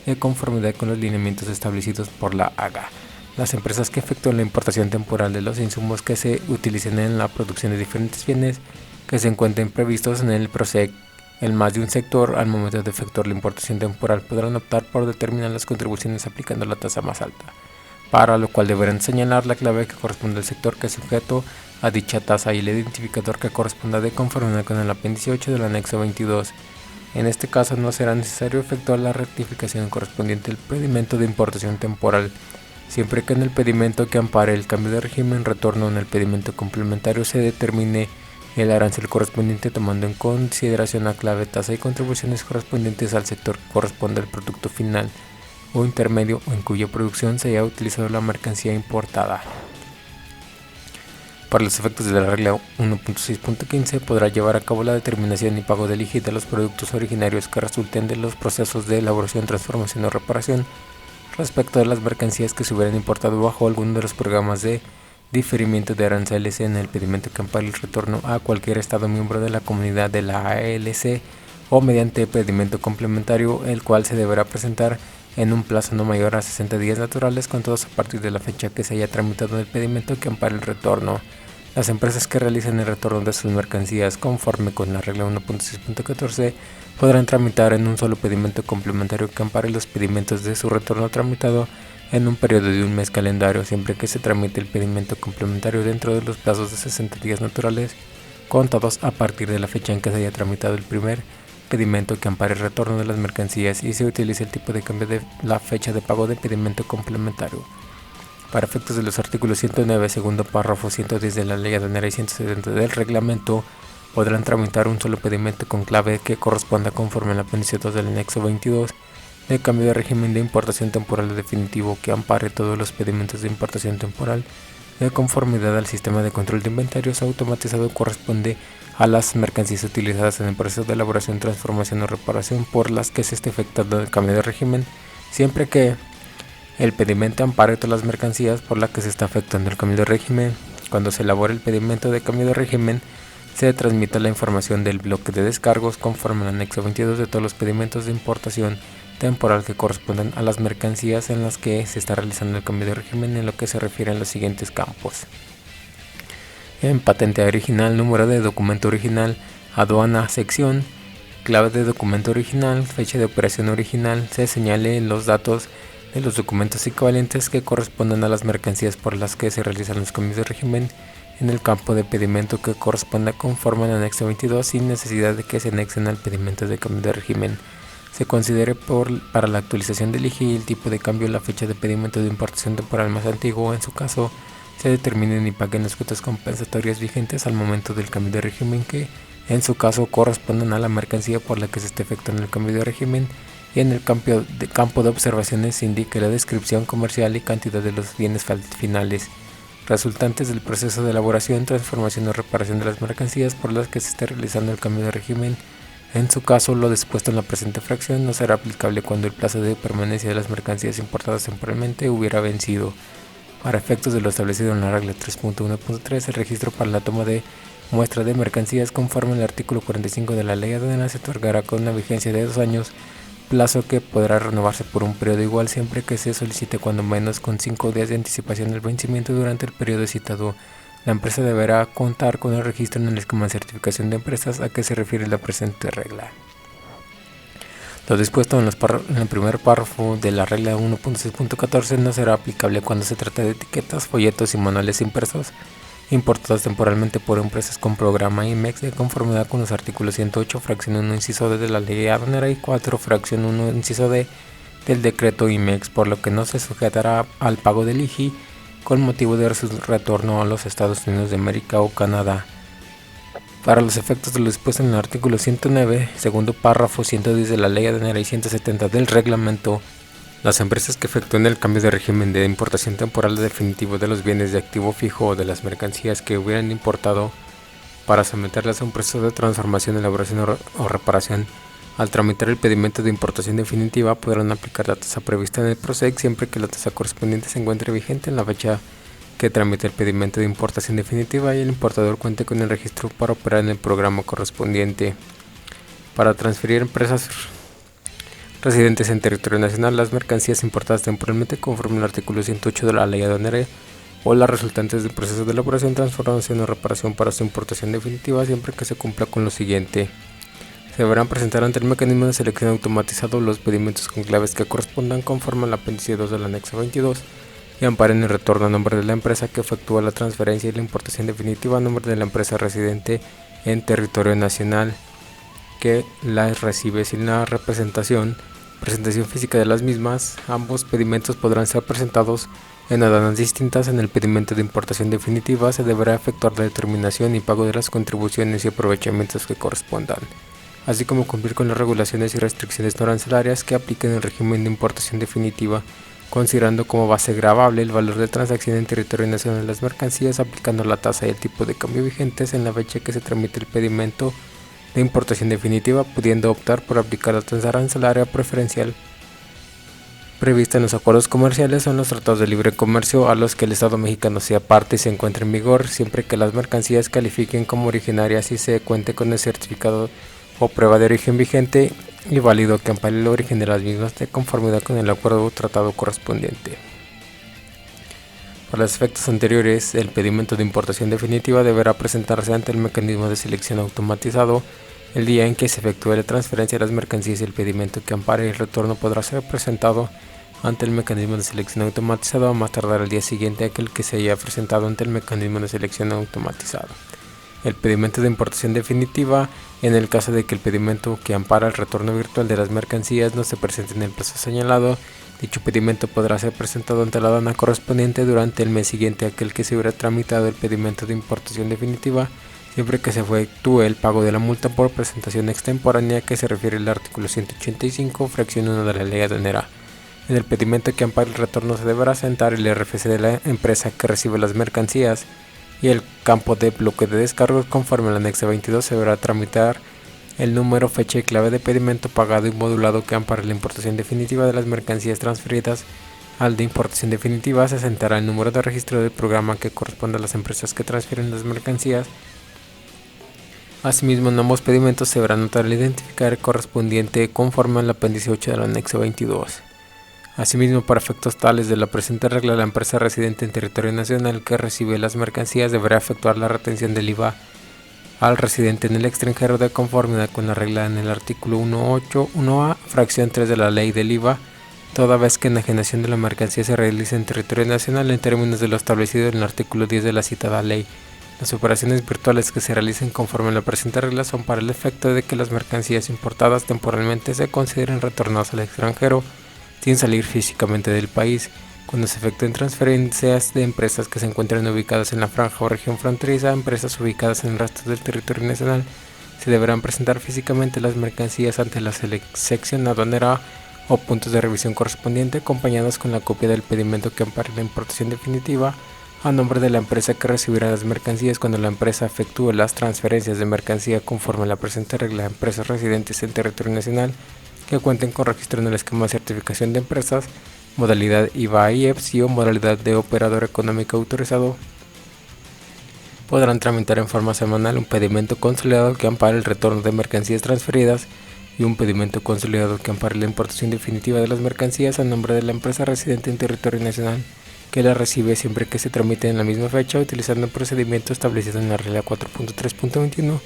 de conformidad con los lineamientos establecidos por la AGA. Las empresas que efectúan la importación temporal de los insumos que se utilicen en la producción de diferentes bienes que se encuentren previstos en el PROSEC en más de un sector al momento de efectuar la importación temporal podrán optar por determinar las contribuciones aplicando la tasa más alta, para lo cual deberán señalar la clave que corresponde al sector que es sujeto a dicha tasa y el identificador que corresponda de conformidad con el apéndice 8 del anexo 22. En este caso no será necesario efectuar la rectificación correspondiente al pedimento de importación temporal, siempre que en el pedimento que ampare el cambio de régimen retorno en el pedimento complementario se determine el arancel correspondiente tomando en consideración la clave, tasa y contribuciones correspondientes al sector que corresponde al producto final o intermedio o en cuya producción se haya utilizado la mercancía importada. Para los efectos de la regla 1.6.15 podrá llevar a cabo la determinación y pago del IGI de los productos originarios que resulten de los procesos de elaboración, transformación o reparación respecto de las mercancías que se hubieran importado bajo alguno de los programas de diferimiento de aranceles en el pedimento que ampare el retorno a cualquier estado miembro de la comunidad de la ALC o mediante pedimento complementario, el cual se deberá presentar en un plazo no mayor a 60 días naturales contados a partir de la fecha que se haya tramitado el pedimento que ampare el retorno. Las empresas que realicen el retorno de sus mercancías conforme con la regla 1.6.14 podrán tramitar en un solo pedimento complementario que ampare los pedimentos de su retorno tramitado en un periodo de un mes calendario, siempre que se tramite el pedimento complementario dentro de los plazos de 60 días naturales contados a partir de la fecha en que se haya tramitado el primer pedimento que ampare el retorno de las mercancías y se utilice el tipo de cambio de la fecha de pago de pedimento complementario. Para efectos de los artículos 109, segundo párrafo, 110 de la Ley Aduanera y 170 del reglamento, podrán tramitar un solo pedimento con clave que corresponda conforme al apéndice 2 del anexo 22 de cambio de régimen de importación temporal definitivo que ampare todos los pedimentos de importación temporal de conformidad al sistema de control de inventarios automatizado corresponde a las mercancías utilizadas en el proceso de elaboración, transformación o reparación por las que se esté efectuando el cambio de régimen, siempre que el pedimento ampare todas las mercancías por las que se está efectuando el cambio de régimen. Cuando se elabore el pedimento de cambio de régimen, se transmite la información del bloque de descargos conforme al anexo 22 de todos los pedimentos de importación temporal que corresponden a las mercancías en las que se está realizando el cambio de régimen en lo que se refiere a los siguientes campos. En patente original, número de documento original, aduana, sección, clave de documento original, fecha de operación original, se señale los datos de los documentos equivalentes que corresponden a las mercancías por las que se realizan los cambios de régimen en el campo de pedimento que corresponda conforme al anexo 22 sin necesidad de que se anexen al pedimento de cambio de régimen. Se considere para la actualización del IGI el tipo de cambio, la fecha de pedimento de importación temporal más antiguo, en su caso se determinen y paguen las cuotas compensatorias vigentes al momento del cambio de régimen que en su caso correspondan a la mercancía por la que se esté efectuando el cambio de régimen, y en el campo de observaciones se indique la descripción comercial y cantidad de los bienes finales resultantes del proceso de elaboración, transformación o reparación de las mercancías por las que se esté realizando el cambio de régimen. En su caso, lo dispuesto en la presente fracción no será aplicable cuando el plazo de permanencia de las mercancías importadas temporalmente hubiera vencido. Para efectos de lo establecido en la regla 3.1.3, el registro para la toma de muestra de mercancías conforme al artículo 45 de la Ley Aduanera se otorgará con una vigencia de 2 años, plazo que podrá renovarse por un periodo igual siempre que se solicite cuando menos con 5 días de anticipación del vencimiento durante el periodo citado. La empresa deberá contar con el registro en el esquema de certificación de empresas a que se refiere la presente regla. Lo dispuesto en el primer párrafo de la regla 1.6.14 no será aplicable cuando se trata de etiquetas, folletos y manuales impresos importados temporalmente por empresas con programa IMEX de conformidad con los artículos 108, fracción 1, inciso D de la Ley Aduanera y 4, fracción 1, inciso D del decreto IMEX, por lo que no se sujetará al pago del IGI con motivo de su retorno a los Estados Unidos de América o Canadá. Para los efectos de lo dispuesto en el artículo 109, segundo párrafo, 110 de la Ley Aduanera y 170 del reglamento, Las empresas que efectúen el cambio de régimen de importación temporal definitivo de los bienes de activo fijo o de las mercancías que hubieran importado para someterlas a un proceso de transformación, elaboración o reparación, al tramitar el pedimento de importación definitiva podrán aplicar la tasa prevista en el PROSEC siempre que la tasa correspondiente se encuentre vigente en la fecha que tramite el pedimento de importación definitiva y el importador cuente con el registro para operar en el programa correspondiente. Para transferir empresas residentes en territorio nacional las mercancías importadas temporalmente conforme al artículo 108 de la Ley Aduanera o las resultantes del proceso de elaboración, transformación o reparación para su importación definitiva siempre que se cumpla con lo siguiente. Se deberán presentar ante el mecanismo de selección automatizado los pedimentos con claves que correspondan conforme al apéndice 2 del anexo 22 y amparen el retorno a nombre de la empresa que efectúa la transferencia y la importación definitiva a nombre de la empresa residente en territorio nacional que las recibe sin la presentación física de las mismas. Ambos pedimentos podrán ser presentados en aduanas distintas. En el pedimento de importación definitiva se deberá efectuar la determinación y pago de las contribuciones y aprovechamientos que correspondan, así como cumplir con las regulaciones y restricciones no arancelarias que apliquen el régimen de importación definitiva, considerando como base gravable el valor de transacción en territorio nacional de las mercancías, aplicando la tasa y el tipo de cambio vigentes en la fecha que se tramite el pedimento de importación definitiva, pudiendo optar por aplicar la tasa arancelaria preferencial prevista en los acuerdos comerciales o en los tratados de libre comercio a los que el Estado mexicano sea parte y se encuentre en vigor, siempre que las mercancías califiquen como originarias y se cuente con el certificado o prueba de origen vigente y válido que ampare el origen de las mismas de conformidad con el acuerdo o tratado correspondiente. Para los efectos anteriores, el pedimento de importación definitiva deberá presentarse ante el mecanismo de selección automatizado el día en que se efectúe la transferencia de las mercancías y el pedimento que ampare el retorno podrá ser presentado ante el mecanismo de selección automatizado a más tardar el día siguiente a aquel que se haya presentado ante el mecanismo de selección automatizado. El pedimento de importación definitiva, en el caso de que el pedimento que ampara el retorno virtual de las mercancías no se presente en el plazo señalado, dicho pedimento podrá ser presentado ante la aduana correspondiente durante el mes siguiente a aquel que se hubiera tramitado el pedimento de importación definitiva, siempre que se efectúe el pago de la multa por presentación extemporánea que se refiere al artículo 185, fracción 1 de la Ley Aduanera. En el pedimento que ampare el retorno se deberá sentar el RFC de la empresa que recibe las mercancías y el campo de bloque de descargos conforme al anexo 22 se deberá tramitar el número, fecha y clave de pedimento pagado y modulado que ampare la importación definitiva de las mercancías transferidas. Al de importación definitiva se sentará el número de registro del programa que corresponde a las empresas que transfieren las mercancías. Asimismo, en ambos pedimentos se deberá anotar el identificador correspondiente conforme al apéndice 8 del anexo 22. Asimismo, para efectos tales de la presente regla, la empresa residente en territorio nacional que recibe las mercancías deberá efectuar la retención del IVA al residente en el extranjero de conformidad con la regla en el artículo 1.8.1a, fracción 3 de la Ley del IVA, toda vez que la enajenación de la mercancía se realice en territorio nacional en términos de lo establecido en el artículo 10 de la citada ley. Las operaciones virtuales que se realicen conforme a la presente regla son para el efecto de que las mercancías importadas temporalmente se consideren retornadas al extranjero sin salir físicamente del país. Cuando se efectúen transferencias de empresas que se encuentren ubicadas en la franja o región fronteriza a empresas ubicadas en el resto del territorio nacional, se deberán presentar físicamente las mercancías ante la sección aduanera o puntos de revisión correspondiente, acompañadas con la copia del pedimento que ampare la importación definitiva a nombre de la empresa que recibirá las mercancías cuando la empresa efectúe las transferencias de mercancía conforme a la presente regla a empresas residentes en territorio nacional que cuenten con registro en el esquema de certificación de empresas, modalidad IVA IEPS o modalidad de operador económico autorizado. Podrán tramitar en forma semanal un pedimento consolidado que ampare el retorno de mercancías transferidas y un pedimento consolidado que ampare la importación definitiva de las mercancías a nombre de la empresa residente en territorio nacional que la recibe siempre que se tramite en la misma fecha utilizando el procedimiento establecido en la regla 4.3.21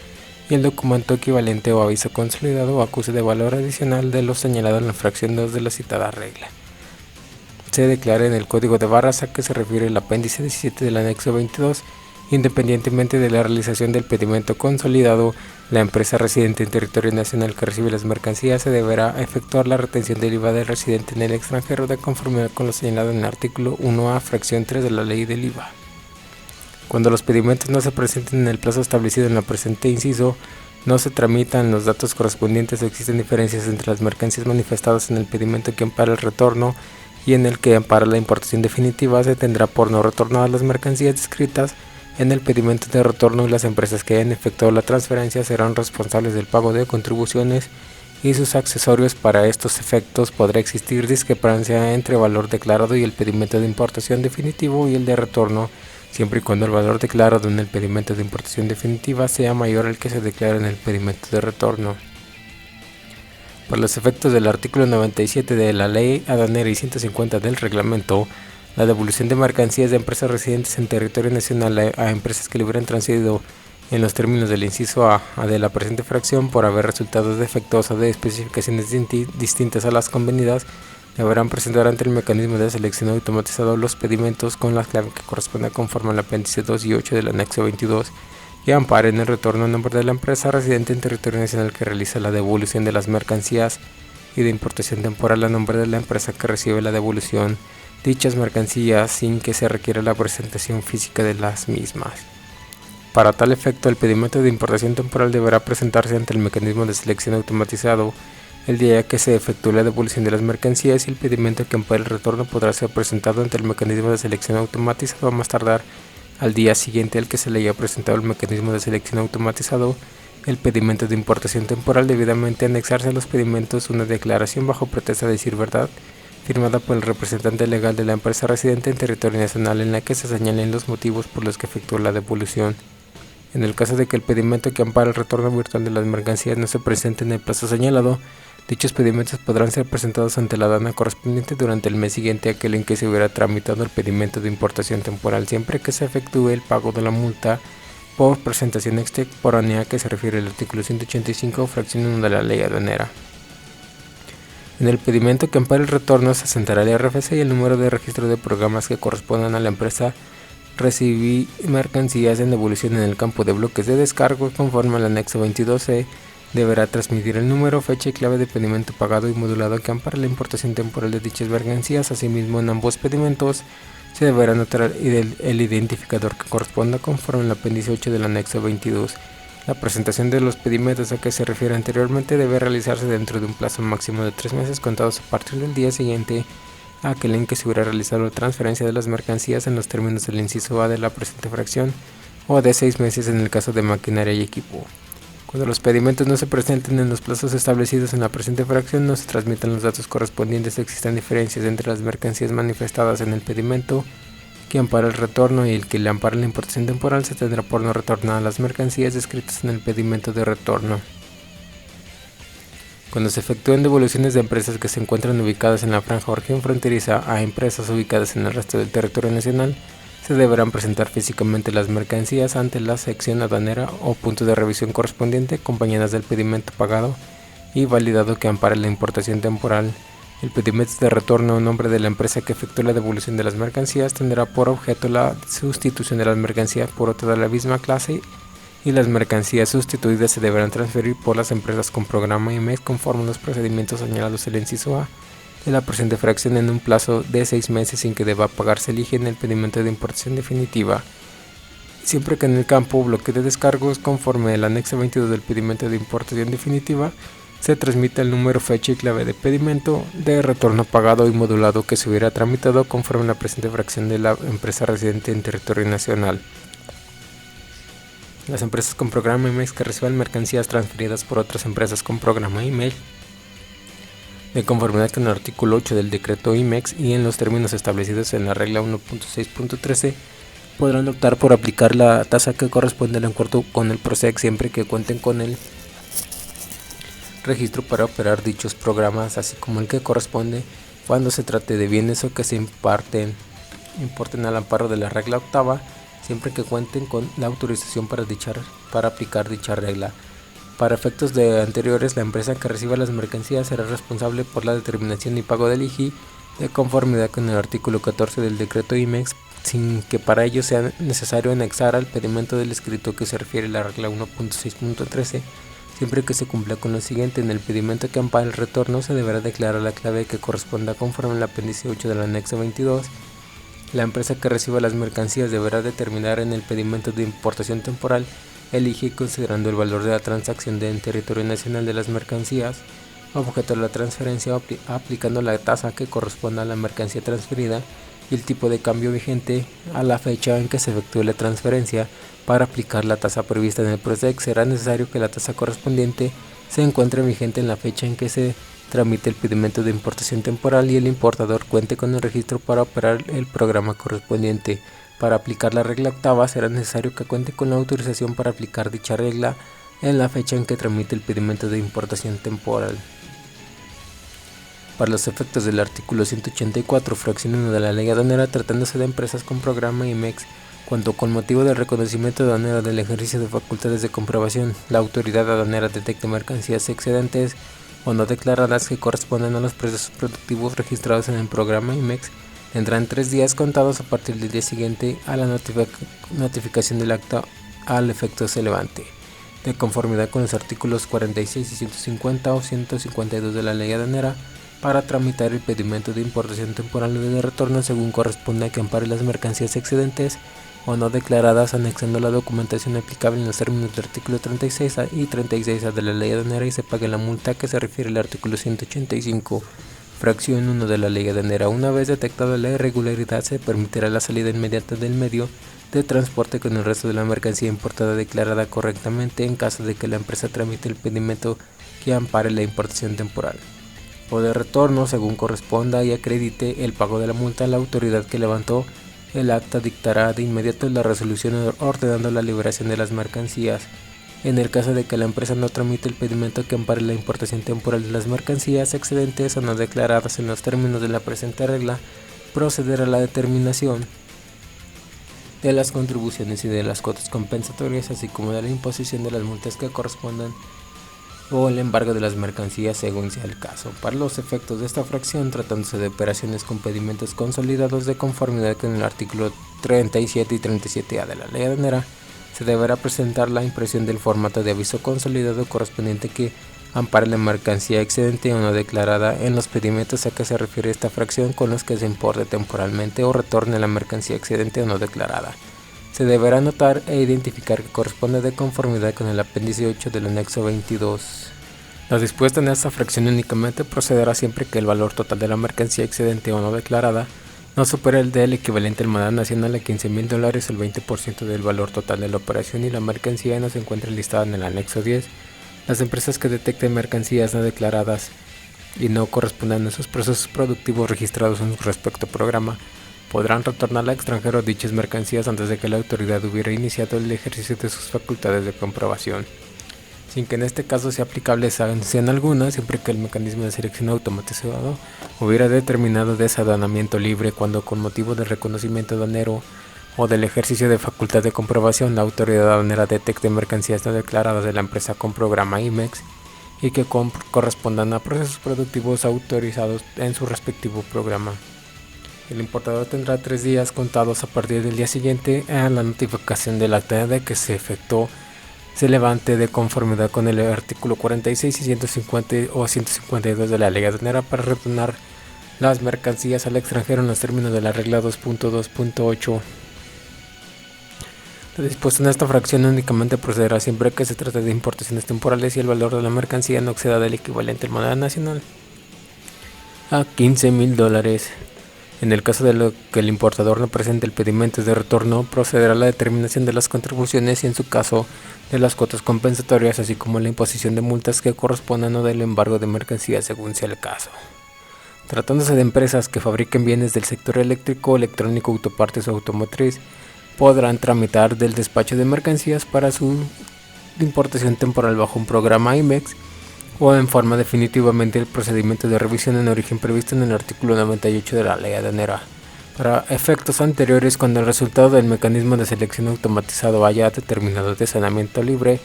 y el documento equivalente o aviso consolidado o acuse de valor adicional de lo señalado en la fracción 2 de la citada regla. Se declara en el código de barras a que se refiere el apéndice 17 del anexo 22. Independientemente de la realización del pedimento consolidado, la empresa residente en territorio nacional que recibe las mercancías se deberá efectuar la retención del IVA del residente en el extranjero de conformidad con lo señalado en el artículo 1A, fracción 3 de la Ley del IVA. Cuando los pedimentos no se presenten en el plazo establecido en la presente inciso, no se tramitan los datos correspondientes o existen diferencias entre las mercancías manifestadas en el pedimento que ampara el retorno y en el que ampara la importación definitiva, se tendrá por no retornadas las mercancías descritas en el pedimento de retorno y las empresas que hayan efectuado la transferencia serán responsables del pago de contribuciones y sus accesorios. Para estos efectos podrá existir discrepancia entre el valor declarado y el pedimento de importación definitivo y el de retorno, siempre y cuando el valor declarado en el pedimento de importación definitiva sea mayor al que se declara en el pedimento de retorno. Por los efectos del artículo 97 de la Ley Aduanera y 150 del Reglamento, la devolución de mercancías de empresas residentes en territorio nacional a empresas que le hubieran transferido en los términos del inciso A de la presente fracción por haber resultado defectuosa de especificaciones distintas a las convenidas, deberán presentar ante el mecanismo de selección automatizado los pedimentos con la clave que corresponda conforme al apéndice 2 y 8 del anexo 22 y amparen el retorno a nombre de la empresa residente en territorio nacional que realiza la devolución de las mercancías y de importación temporal a nombre de la empresa que recibe la devolución dichas mercancías sin que se requiera la presentación física de las mismas. Para tal efecto, el pedimento de importación temporal deberá presentarse ante el mecanismo de selección automatizado el día que se efectúe la devolución de las mercancías y el pedimento que ampare el retorno podrá ser presentado ante el mecanismo de selección automatizado a más tardar al día siguiente al que se le haya presentado el mecanismo de selección automatizado. El pedimento de importación temporal debidamente anexarse a los pedimentos una declaración bajo pretexto de decir verdad firmada por el representante legal de la empresa residente en territorio nacional en la que se señalen los motivos por los que efectuó la devolución. En el caso de que el pedimento que ampara el retorno virtual de las mercancías no se presente en el plazo señalado, dichos pedimentos podrán ser presentados ante la aduana correspondiente durante el mes siguiente a aquel en que se hubiera tramitado el pedimento de importación temporal, siempre que se efectúe el pago de la multa por presentación extemporánea que se refiere al artículo 185, fracción 1 de la Ley Aduanera. En el pedimento que ampare el retorno se sentará el RFC y el número de registro de programas que correspondan a la empresa recibir mercancías en devolución en el campo de bloques de descargo conforme al anexo 22C. Deberá transmitir el número, fecha y clave de pedimento pagado y modulado que ampara la importación temporal de dichas mercancías. Asimismo, en ambos pedimentos se deberá anotar el identificador que corresponda conforme al apéndice 8 del anexo 22. La presentación de los pedimentos a que se refiere anteriormente debe realizarse dentro de un plazo máximo de 3 meses contados a partir del día siguiente a aquel en que se hubiera realizado la transferencia de las mercancías en los términos del inciso A de la presente fracción o de 6 meses en el caso de maquinaria y equipo. Cuando los pedimentos no se presenten en los plazos establecidos en la presente fracción, no se transmitan los datos correspondientes o existan diferencias entre las mercancías manifestadas en el pedimento que ampara el retorno y el que le ampara la importación temporal, se tendrá por no retornar las mercancías descritas en el pedimento de retorno. Cuando se efectúen devoluciones de empresas que se encuentran ubicadas en la franja o región fronteriza a empresas ubicadas en el resto del territorio nacional, se deberán presentar físicamente las mercancías ante la sección aduanera o punto de revisión correspondiente, acompañadas del pedimento pagado y validado que ampare la importación temporal. El pedimento de retorno a nombre de la empresa que efectúe la devolución de las mercancías tendrá por objeto la sustitución de las mercancías por otra de la misma clase y las mercancías sustituidas se deberán transferir por las empresas con programa IMEX conforme a los procedimientos señalados en el inciso A de la presente fracción en un plazo de 6 meses sin que deba pagarse el IGE en el pedimento de importación definitiva, siempre que en el campo bloque de descargos conforme al anexo 22 del pedimento de importación definitiva se transmite el número, fecha y clave de pedimento de retorno pagado y modulado que se hubiera tramitado conforme a la presente fracción de la empresa residente en territorio nacional. Las empresas con programa IMEX que reciban mercancías transferidas por otras empresas con programa IMEX de conformidad con el artículo 8 del decreto IMEX y en los términos establecidos en la regla 1.6.13 podrán optar por aplicar la tasa que corresponde al acuerdo con el PROSEC siempre que cuenten con el registro para operar dichos programas, así como el que corresponde cuando se trate de bienes o que se importen al amparo de la regla octava, siempre que cuenten con la autorización para aplicar dicha regla. Para efectos de anteriores, la empresa que reciba las mercancías será responsable por la determinación y pago del IGI de conformidad con el artículo 14 del decreto IMEX, sin que para ello sea necesario anexar al pedimento del escrito que se refiere a la regla 1.6.13. Siempre que se cumpla con lo siguiente: en el pedimento que ampara el retorno se deberá declarar la clave que corresponda conforme al apéndice 8 del anexo 22. La empresa que reciba las mercancías deberá determinar en el pedimento de importación temporal elige considerando el valor de la transacción en territorio nacional de las mercancías, objeto de la transferencia, aplicando la tasa que corresponda a la mercancía transferida y el tipo de cambio vigente a la fecha en que se efectúe la transferencia. Para aplicar la tasa prevista en el PROSDEC será necesario que la tasa correspondiente se encuentre vigente en la fecha en que se tramite el pedimento de importación temporal y el importador cuente con el registro para operar el programa correspondiente. Para aplicar la regla octava será necesario que cuente con la autorización para aplicar dicha regla en la fecha en que tramite el pedimento de importación temporal. Para los efectos del artículo 184, fracción 1 de la Ley Aduanera, tratándose de empresas con programa IMEX, cuando con motivo del reconocimiento aduanero del ejercicio de facultades de comprobación, la autoridad aduanera detecte mercancías excedentes o no declaradas que correspondan a los procesos productivos registrados en el programa IMEX, tendrán 3 días contados a partir del día siguiente a la notificación del acta al efecto se levante, de conformidad con los artículos 46 y 150 o 152 de la Ley Aduanera, para tramitar el pedimento de importación temporal o de retorno según corresponda, que ampare las mercancías excedentes o no declaradas, anexando la documentación aplicable en los términos del artículo 36 y 36A de la Ley Aduanera, y se pague la multa que se refiere al artículo 185, fracción 1 de la Ley Aduanera. Una vez detectada la irregularidad, se permitirá la salida inmediata del medio de transporte con el resto de la mercancía importada declarada correctamente, en caso de que la empresa tramite el pedimento que ampare la importación temporal o de retorno según corresponda y acredite el pago de la multa. La autoridad que levantó el acta dictará de inmediato la resolución ordenando la liberación de las mercancías. En el caso de que la empresa no tramite el pedimento que ampare la importación temporal de las mercancías excedentes o no declaradas en los términos de la presente regla, procederá a la determinación de las contribuciones y de las cuotas compensatorias, así como de la imposición de las multas que correspondan o el embargo de las mercancías según sea el caso. Para los efectos de esta fracción, tratándose de operaciones con pedimentos consolidados de conformidad con el artículo 37 y 37A de la Ley Aduanera, se deberá presentar la impresión del formato de aviso consolidado correspondiente que ampare la mercancía excedente o no declarada en los pedimentos a que se refiere esta fracción, con los que se importe temporalmente o retorne la mercancía excedente o no declarada. Se deberá anotar e identificar que corresponde de conformidad con el apéndice 8 del anexo 22. Lo dispuesto en esta fracción únicamente procederá siempre que el valor total de la mercancía excedente o no declarada no supere el del equivalente en moneda nacional a $15,000 o el 20% del valor total de la operación, y la mercancía no se encuentre listada en el anexo 10. Las empresas que detecten mercancías no declaradas y no correspondan a sus procesos productivos registrados en su respectivo programa podrán retornar al extranjero dichas mercancías antes de que la autoridad hubiera iniciado el ejercicio de sus facultades de comprobación, sin que en este caso sea aplicable sanción alguna, siempre que el mecanismo de selección automatizado hubiera determinado desaduanamiento libre, cuando con motivo del reconocimiento aduanero o del ejercicio de facultad de comprobación la autoridad aduanera detecte mercancías no declaradas de la empresa con programa IMEX y que correspondan a procesos productivos autorizados en su respectivo programa. El importador tendrá 3 días contados a partir del día siguiente a la notificación del acta de que se efectuó se levante, de conformidad con el artículo 46 y 150 o 152 de la Ley Aduanera, para retornar las mercancías al extranjero en los términos de la regla 2.2.8. Lo dispuesto en esta fracción únicamente procederá siempre que se trate de importaciones temporales y el valor de la mercancía no exceda del equivalente en moneda nacional a $15,000. En el caso de que el importador no presente el pedimento de retorno, procederá a la determinación de las contribuciones y, en su caso, de las cuotas compensatorias, así como la imposición de multas que correspondan o del embargo de mercancías según sea el caso. Tratándose de empresas que fabriquen bienes del sector eléctrico, electrónico, autopartes o automotriz, podrán tramitar del despacho de mercancías para su importación temporal bajo un programa IMEX o en forma definitivamente el procedimiento de revisión en origen previsto en el artículo 98 de la Ley Aduanera. Para efectos anteriores, cuando el resultado del mecanismo de selección automatizado haya determinado desaduanamiento libre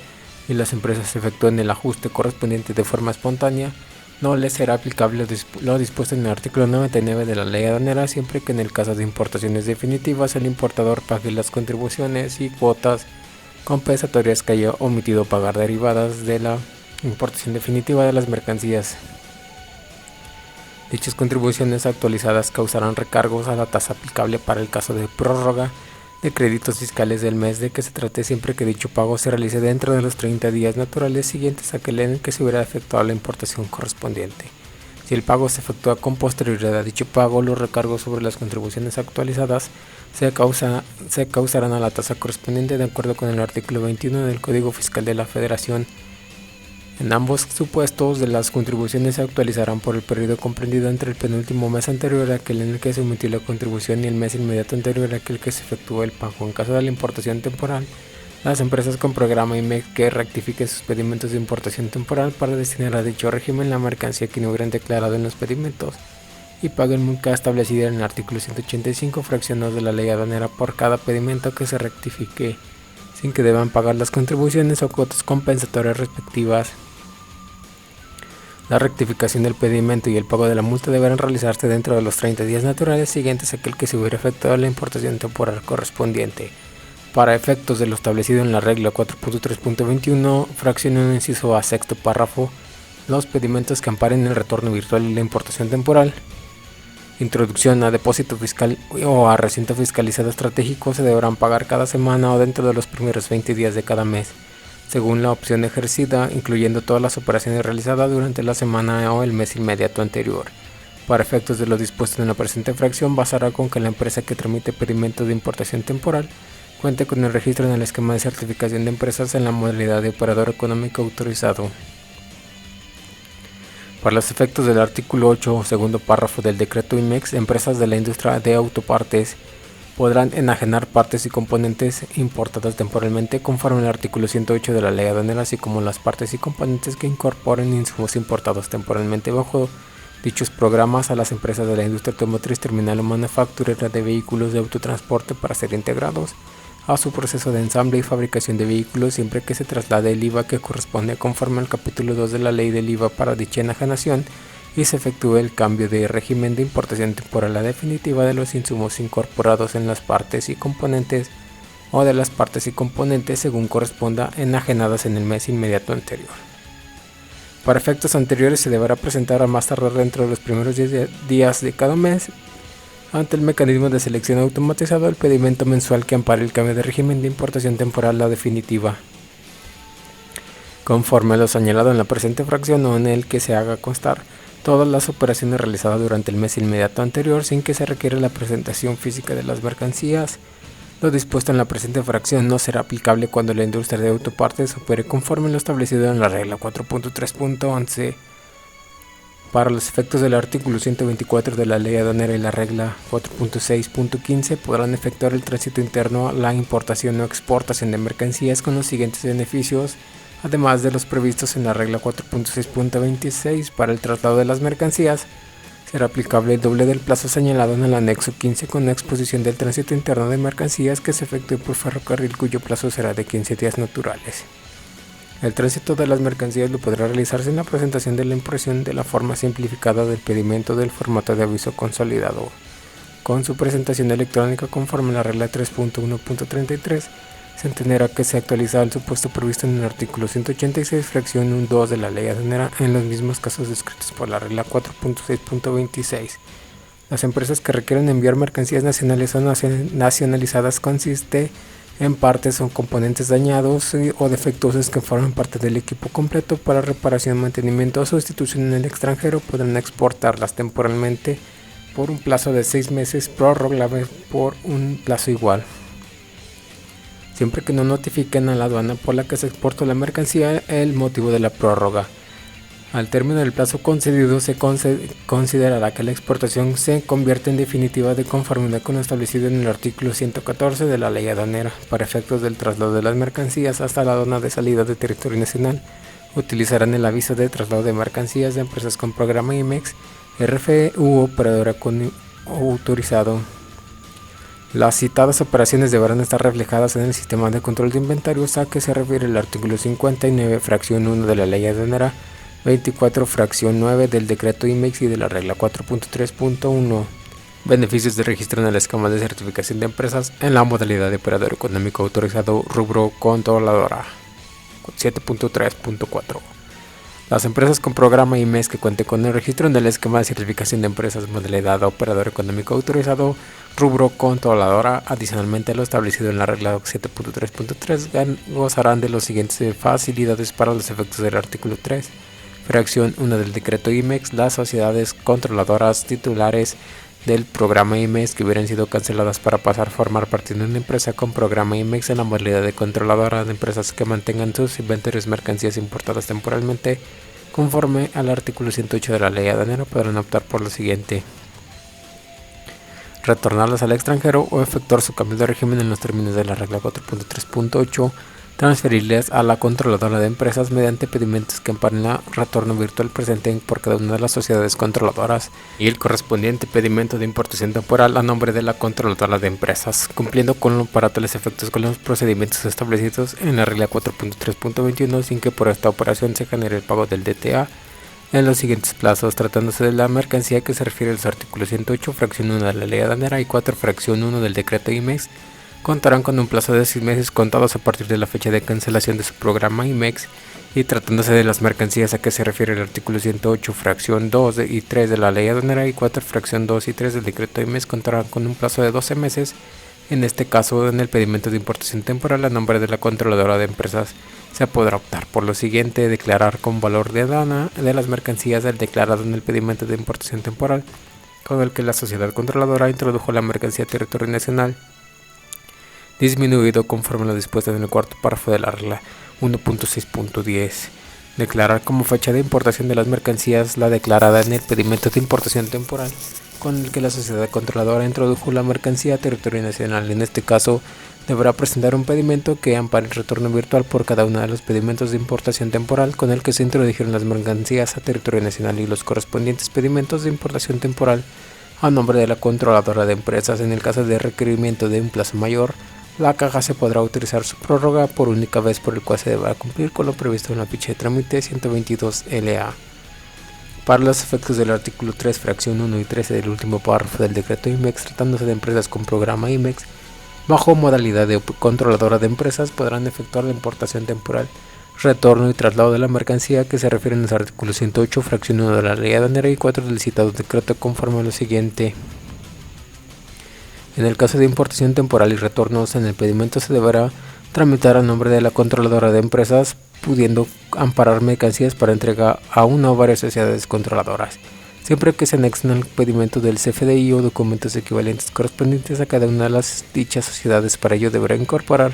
y las empresas efectúen el ajuste correspondiente de forma espontánea, no les será aplicable lo dispuesto en el artículo 99 de la Ley Aduanera, siempre que en el caso de importaciones definitivas el importador pague las contribuciones y cuotas compensatorias que haya omitido pagar derivadas de la importación definitiva de las mercancías. Dichas contribuciones actualizadas causarán recargos a la tasa aplicable para el caso de prórroga de créditos fiscales del mes de que se trate, siempre que dicho pago se realice dentro de los 30 días naturales siguientes a aquel en el que se hubiera efectuado la importación correspondiente. Si el pago se efectúa con posterioridad a dicho pago, los recargos sobre las contribuciones actualizadas se causarán a la tasa correspondiente de acuerdo con el artículo 21 del Código Fiscal de la Federación. En ambos supuestos, las contribuciones se actualizarán por el periodo comprendido entre el penúltimo mes anterior a aquel en el que se emitió la contribución y el mes inmediato anterior a aquel que se efectuó el pago. En caso de la importación temporal, las empresas con programa IMEX que rectifiquen sus pedimentos de importación temporal para destinar a dicho régimen la mercancía que no hubieran declarado en los pedimentos y paguen multa establecida en el artículo 185, fracción 2 de la ley aduanera por cada pedimento que se rectifique, sin que deban pagar las contribuciones o cuotas compensatorias respectivas. La rectificación del pedimento y el pago de la multa deberán realizarse dentro de los 30 días naturales siguientes a aquel que se hubiera efectuado la importación temporal correspondiente. Para efectos de lo establecido en la regla 4.3.21, fracción 1, inciso A, sexto párrafo, los pedimentos que amparen el retorno virtual y la importación temporal, introducción a depósito fiscal o a recinto fiscalizado estratégico se deberán pagar cada semana o dentro de los primeros 20 días de cada mes, según la opción ejercida, incluyendo todas las operaciones realizadas durante la semana o el mes inmediato anterior. Para efectos de lo dispuesto en la presente fracción, basará con que la empresa que tramite pedimento de importación temporal cuente con el registro en el esquema de certificación de empresas en la modalidad de operador económico autorizado. Para los efectos del artículo 8, segundo párrafo del decreto IMEX, empresas de la industria de autopartes podrán enajenar partes y componentes importadas temporalmente conforme al artículo 108 de la ley aduanera, así como las partes y componentes que incorporen insumos importados temporalmente bajo dichos programas a las empresas de la industria automotriz, terminal o manufacturera de vehículos de autotransporte para ser integrados a su proceso de ensamble y fabricación de vehículos, siempre que se traslade el IVA que corresponde conforme al capítulo 2 de la ley del IVA para dicha enajenación y se efectúe el cambio de régimen de importación temporal a definitiva de los insumos incorporados en las partes y componentes o de las partes y componentes según corresponda enajenadas en el mes inmediato anterior. Para efectos anteriores se deberá presentar a más tardar dentro de los primeros 10 días de cada mes ante el mecanismo de selección automatizado el pedimento mensual que ampare el cambio de régimen de importación temporal a definitiva, conforme a lo señalado en la presente fracción o en el que se haga constar todas las operaciones realizadas durante el mes inmediato anterior sin que se requiera la presentación física de las mercancías. Lo dispuesto en la presente fracción no será aplicable cuando la industria de autopartes opere conforme lo establecido en la regla 4.3.11. Para los efectos del artículo 124 de la ley aduanera y la regla 4.6.15 podrán efectuar el tránsito interno, la importación o exportación de mercancías con los siguientes beneficios, además de los previstos en la regla 4.6.26. Para el traslado de las mercancías será aplicable el doble del plazo señalado en el anexo 15 con la exposición del tránsito interno de mercancías que se efectúe por ferrocarril, cuyo plazo será de 15 días naturales. El tránsito de las mercancías lo podrá realizarse en la presentación de la impresión de la forma simplificada del pedimento del formato de aviso consolidado, con su presentación electrónica conforme a la regla 3.1.33. Se entenderá que se actualiza el supuesto previsto en el artículo 186, fracción 2 de la ley aduanera en los mismos casos descritos por la regla 4.6.26. Las empresas que requieren enviar mercancías nacionales o nacionalizadas consiste en partes o componentes dañados o defectuosos que forman parte del equipo completo para reparación, mantenimiento o sustitución en el extranjero, podrán exportarlas temporalmente por un plazo de 6 meses, prorrogable por un plazo igual, siempre que no notifiquen a la aduana por la que se exportó la mercancía el motivo de la prórroga. Al término del plazo concedido, se considerará que la exportación se convierte en definitiva de conformidad con lo establecido en el artículo 114 de la ley aduanera. Para efectos del traslado de las mercancías hasta la aduana de salida de territorio nacional, utilizarán el aviso de traslado de mercancías de empresas con programa IMEX, RFE u operador autorizado. Las citadas operaciones deberán estar reflejadas en el sistema de control de inventarios a que se refiere el artículo 59, fracción 1 de la ley aduanera, 24, fracción 9 del decreto IMEX y de la regla 4.3.1. Beneficios de registro en el esquema de certificación de empresas en la modalidad de operador económico autorizado rubro controladora. 7.3.4. Las empresas con programa IMEX que cuenten con el registro en el esquema de certificación de empresas modalidad operador económico autorizado, rubro controladora, adicionalmente a lo establecido en la regla 7.3.3, gozarán de las siguientes facilidades para los efectos del artículo 3. Fracción 1 del decreto IMEX, las sociedades controladoras titulares del programa IMEX que hubieran sido canceladas para pasar a formar parte de una empresa con programa IMEX en la modalidad de controladora de empresas que mantengan sus inventarios mercancías importadas temporalmente conforme al artículo 108 de la ley aduanera podrán optar por lo siguiente: retornarlas al extranjero o efectuar su cambio de régimen en los términos de la regla 4.3.8, transferirles a la controladora de empresas mediante pedimientos que amparen el retorno virtual presente por cada una de las sociedades controladoras y el correspondiente pedimento de importación temporal a nombre de la controladora de empresas, cumpliendo para tales efectos con los procedimientos establecidos en la regla 4.3.21 sin que por esta operación se genere el pago del DTA en los siguientes plazos, tratándose de la mercancía que se refiere a los artículos 108, fracción 1 de la ley aduanera y 4, fracción 1 del decreto IMEX, contarán con un plazo de 6 meses contados a partir de la fecha de cancelación de su programa IMEX, y tratándose de las mercancías a que se refiere el artículo 108, fracción 2 y 3 de la ley aduanera y 4, fracción 2 y 3 del decreto IMEX, contarán con un plazo de 12 meses, en este caso en el pedimento de importación temporal a nombre de la controladora de empresas. Se podrá optar por lo siguiente: declarar con valor de aduana de las mercancías el declarado en el pedimento de importación temporal con el que la sociedad controladora introdujo la mercancía a territorio nacional, disminuido conforme a lo dispuesto en el cuarto párrafo de la regla 1.6.10. Declarar como fecha de importación de las mercancías la declarada en el pedimento de importación temporal con el que la sociedad controladora introdujo la mercancía a territorio nacional. En este caso, deberá presentar un pedimento que ampare el retorno virtual por cada uno de los pedimentos de importación temporal con el que se introdujeron las mercancías a territorio nacional y los correspondientes pedimentos de importación temporal a nombre de la controladora de empresas. En el caso de requerimiento de un plazo mayor, la caja se podrá utilizar su prórroga por única vez, por el cual se deberá cumplir con lo previsto en la ficha de trámite 122 LA. Para los efectos del artículo 3, fracción 1 y 13 del último párrafo del decreto IMEX, tratándose de empresas con programa IMEX, bajo modalidad de controladora de empresas, podrán efectuar la importación temporal, retorno y traslado de la mercancía que se refieren a los artículos 108, fracción 1 de la ley aduanera y 4 del citado decreto conforme a lo siguiente. En el caso de importación temporal y retornos, en el pedimento se deberá tramitar a nombre de la controladora de empresas, pudiendo amparar mercancías para entrega a una o varias sociedades controladoras, siempre que se anexen al pedimento del CFDI o documentos equivalentes correspondientes a cada una de las dichas sociedades. Para ello deberá incorporar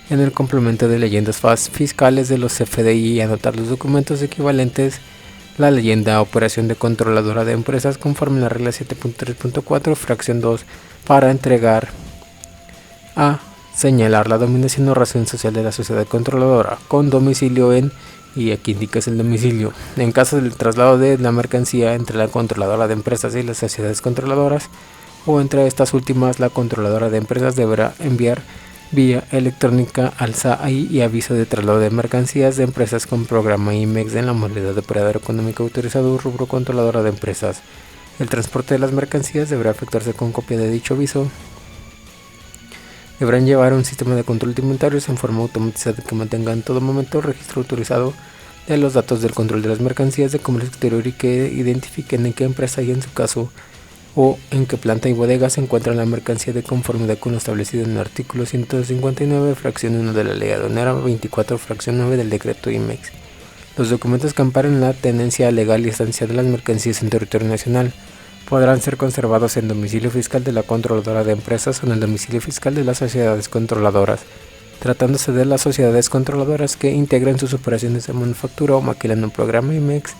en el complemento de leyendas fiscales de los CFDI y anotar los documentos equivalentes la leyenda operación de controladora de empresas conforme a la regla 7.3.4, fracción 2, para entregar a señalar la dominación o razón social de la sociedad controladora con domicilio en, y aquí indicas el domicilio. En caso del traslado de la mercancía entre la controladora de empresas y las sociedades controladoras o entre estas últimas, la controladora de empresas deberá enviar vía electrónica al SAI y aviso de traslado de mercancías de empresas con programa IMEX en la modalidad de operador económico autorizado, rubro controladora de empresas. El transporte de las mercancías deberá efectuarse con copia de dicho aviso. Deberán llevar un sistema de control de inventarios en forma automatizada que mantenga en todo momento el registro autorizado de los datos del control de las mercancías de comercio exterior y que identifiquen en qué empresa y en su caso o en qué planta y bodega se encuentra la mercancía de conformidad con lo establecido en el artículo 159, fracción 1 de la ley aduanera, 24, fracción 9 del decreto IMEX. Los documentos que amparen la tenencia legal y estancia de las mercancías en territorio nacional podrán ser conservados en domicilio fiscal de la controladora de empresas o en el domicilio fiscal de las sociedades controladoras, tratándose de las sociedades controladoras que integren sus operaciones de manufactura o maquilan un programa IMEX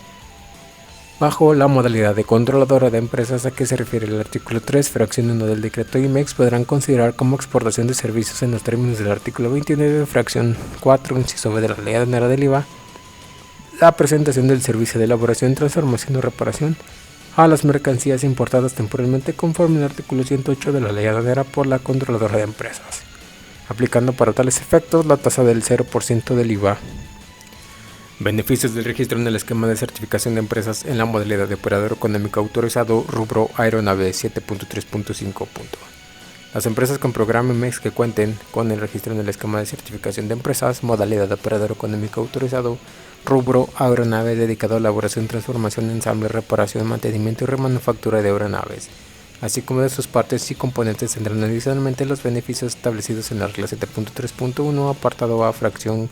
bajo la modalidad de controladora de empresas a que se refiere el artículo 3, fracción 1 del decreto IMEX, podrán considerar como exportación de servicios en los términos del artículo 29, fracción 4, inciso B de la ley aduanera del IVA, la presentación del servicio de elaboración, transformación o reparación a las mercancías importadas temporalmente conforme al artículo 108 de la ley aduanera por la controladora de empresas, aplicando para tales efectos la tasa del 0% del IVA. Beneficios del registro en el esquema de certificación de empresas en la modalidad de operador económico autorizado, rubro aeronave 7.3.5. Las empresas con programa IMEX que cuenten con el registro en el esquema de certificación de empresas, modalidad de operador económico autorizado, rubro aeronave dedicado a elaboración, transformación, ensamble, reparación, mantenimiento y remanufactura de aeronaves, así como de sus partes y componentes, tendrán adicionalmente los beneficios establecidos en la regla 7.3.1, apartado A, fracción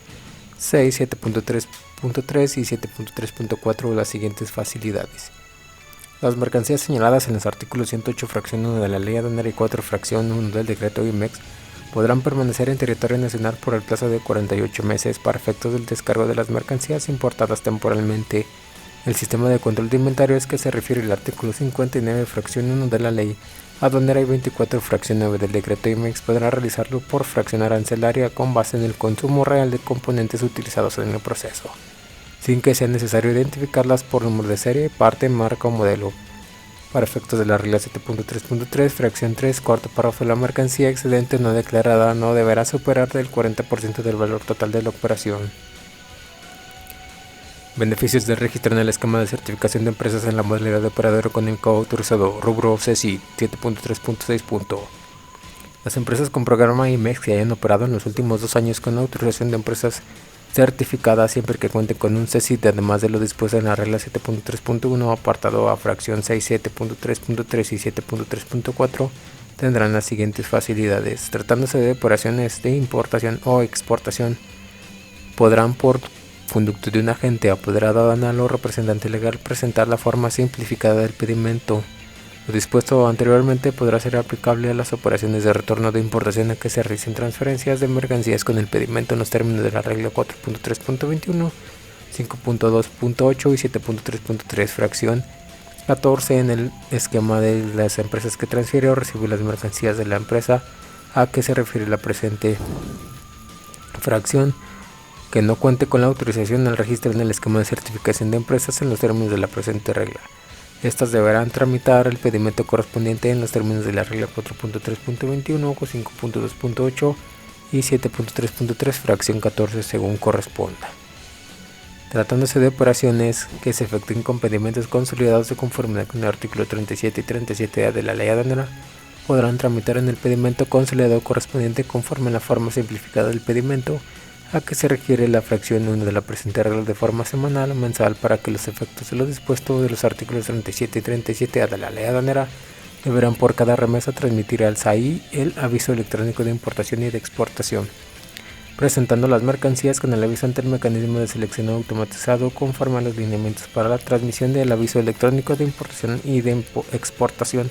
6, 7.3.3 y 7.3.4 las siguientes facilidades. Las mercancías señaladas en los artículos 108 fracción 1 de la Ley Aduanera y 4 fracción 1 del decreto IMEX podrán permanecer en territorio nacional por el plazo de 48 meses para efectos del descargo de las mercancías importadas temporalmente. El sistema de control de inventarios que se refiere al artículo 59 fracción 1 de la Ley Aduanera y 24 fracción 9 del decreto IMEX podrá realizarlo por fracción arancelaria con base en el consumo real de componentes utilizados en el proceso, sin que sea necesario identificarlas por número de serie, parte, marca o modelo. Para efectos de la regla 7.3.3, fracción 3, cuarto párrafo, la mercancía excedente no declarada no deberá superar del 40% del valor total de la operación. Beneficios del registro en el esquema de certificación de empresas en la modalidad de operador económico autorizado, rubro CECI 7.3.6. Las empresas con programa IMEX que hayan operado en los últimos 2 años con autorización de empresas certificada siempre que cuente con un CECIT, además de lo dispuesto en la regla 7.3.1, apartado A, fracción 6, 7.3.3 y 7.3.4, tendrán las siguientes facilidades. Tratándose de operaciones de importación o exportación, podrán por conducto de un agente apoderado aduanal o representante legal presentar la forma simplificada del pedimento. Lo dispuesto anteriormente podrá ser aplicable a las operaciones de retorno de importación a que se realicen transferencias de mercancías con el pedimento en los términos de la regla 4.3.21, 5.2.8 y 7.3.3 fracción 14 en el esquema de las empresas que transfiere o recibe las mercancías de la empresa a que se refiere la presente fracción, que no cuente con la autorización al registro en el esquema de certificación de empresas en los términos de la presente regla. Estas deberán tramitar el pedimento correspondiente en los términos de la regla 4.3.21, 5.2.8 y 7.3.3 fracción 14 según corresponda. Tratándose de operaciones que se efectúen con pedimentos consolidados de conformidad con el artículo 37 y 37A de la Ley Aduanera, podrán tramitar en el pedimento consolidado correspondiente conforme a la forma simplificada del pedimento a que se requiere la fracción 1 de la presente regla de forma semanal o mensual para que los efectos de lo dispuesto de los artículos 37 y 37A de la Ley Aduanera deberán por cada remesa transmitir al SAI el aviso electrónico de importación y de exportación, presentando las mercancías con el aviso ante el mecanismo de selección automatizado conforme a los lineamientos para la transmisión del aviso electrónico de importación y de exportación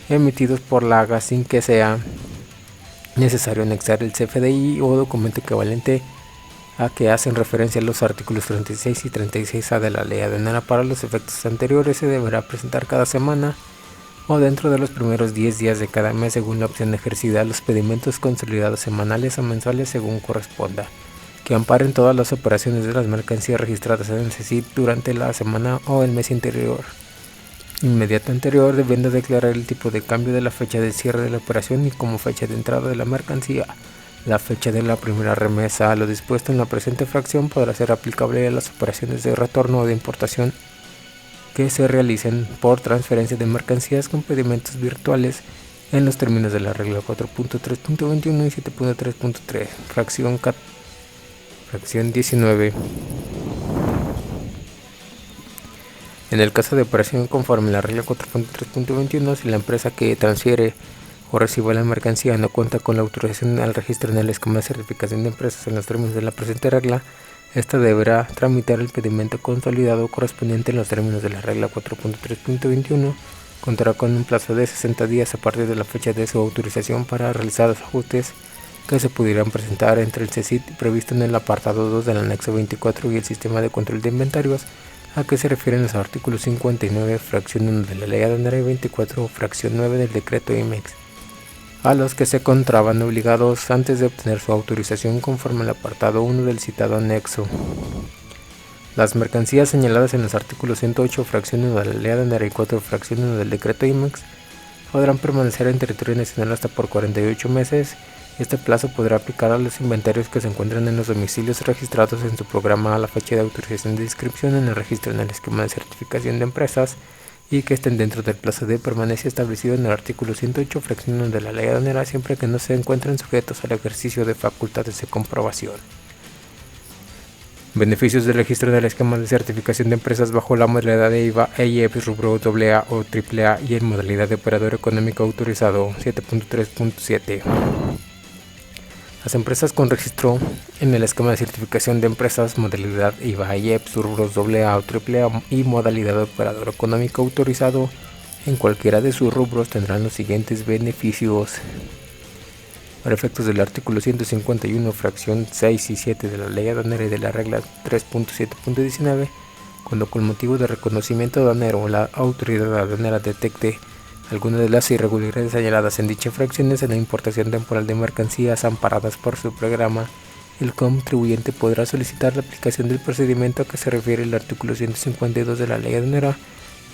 emitidos por la AGA, sin que sea necesario anexar el CFDI o documento equivalente a que hacen referencia a los artículos 36 y 36A de la Ley Aduanera. Para los efectos anteriores se deberá presentar cada semana o dentro de los primeros 10 días de cada mes según la opción ejercida los pedimentos consolidados semanales o mensuales según corresponda, que amparen todas las operaciones de las mercancías registradas en el CECIT durante la semana o el mes inmediato anterior, debiendo declarar el tipo de cambio de la fecha de cierre de la operación y como fecha de entrada de la mercancía, la fecha de la primera remesa. Lo dispuesto en la presente fracción podrá ser aplicable a las operaciones de retorno o de importación que se realicen por transferencia de mercancías con pedimentos virtuales en los términos de la regla 4.3.21 y 7.3.3, fracción 19. En el caso de operación conforme a la regla 4.3.21, si la empresa que transfiere o recibe la mercancía no cuenta con la autorización al registro en el esquema de certificación de empresas en los términos de la presente regla, esta deberá tramitar el pedimento consolidado correspondiente en los términos de la regla 4.3.21, contará con un plazo de 60 días a partir de la fecha de su autorización para realizar los ajustes que se pudieran presentar entre el CECIT previsto en el apartado 2 del anexo 24 y el sistema de control de inventarios, a que se refieren los artículos 59, fracción 1 de la Ley Aduanera y 24, fracción 9 del decreto IMEX, a los que se encontraban obligados antes de obtener su autorización conforme al apartado 1 del citado anexo. Las mercancías señaladas en los artículos 108, fracción 1 de la Ley Aduanera y 4, fracción 1 del decreto IMEX, podrán permanecer en territorio nacional hasta por 48 meses. Este plazo podrá aplicar a los inventarios que se encuentran en los domicilios registrados en su programa a la fecha de autorización de inscripción en el registro en el esquema de certificación de empresas y que estén dentro del plazo de permanencia establecido en el artículo 108, fracción 1 de la ley aduanera, siempre que no se encuentren sujetos al ejercicio de facultades de comprobación. Beneficios del registro del esquema de certificación de empresas bajo la modalidad de IVA, EIEPS, rubro AA o AAA y en modalidad de operador económico autorizado 7.3.7. Las empresas con registro en el esquema de certificación de empresas modalidad IVA, EIEPS, rubros AA o AAA y modalidad de operador económico autorizado en cualquiera de sus rubros tendrán los siguientes beneficios. Para efectos del artículo 151, fracción 6 y 7 de la ley aduanera y de la regla 3.7.19, cuando con motivo de reconocimiento aduanero la autoridad aduanera detecte alguna de las irregularidades señaladas en dichas fracciones en la importación temporal de mercancías amparadas por su programa, el contribuyente podrá solicitar la aplicación del procedimiento a que se refiere el artículo 152 de la ley aduanera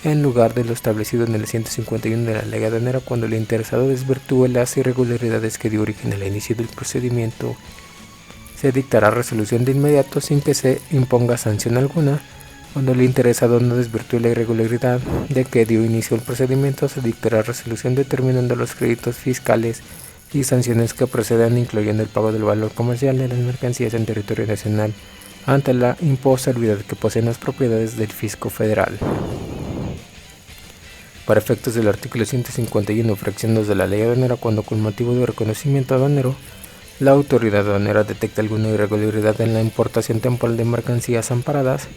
en lugar de lo establecido en el 151 de la ley aduanera cuando el interesado desvirtúe las irregularidades que dio origen al inicio del procedimiento. Se dictará resolución de inmediato sin que se imponga sanción alguna. Cuando el interesado no desvirtúe la irregularidad de que dio inicio al procedimiento, se dictará resolución determinando los créditos fiscales y sanciones que procedan, incluyendo el pago del valor comercial de las mercancías en territorio nacional ante la imposibilidad que poseen las propiedades del fisco federal. Para efectos del artículo 151, fracción 2 de la ley aduanera, cuando con motivo de reconocimiento aduanero, la autoridad aduanera detecta alguna irregularidad en la importación temporal de mercancías amparadas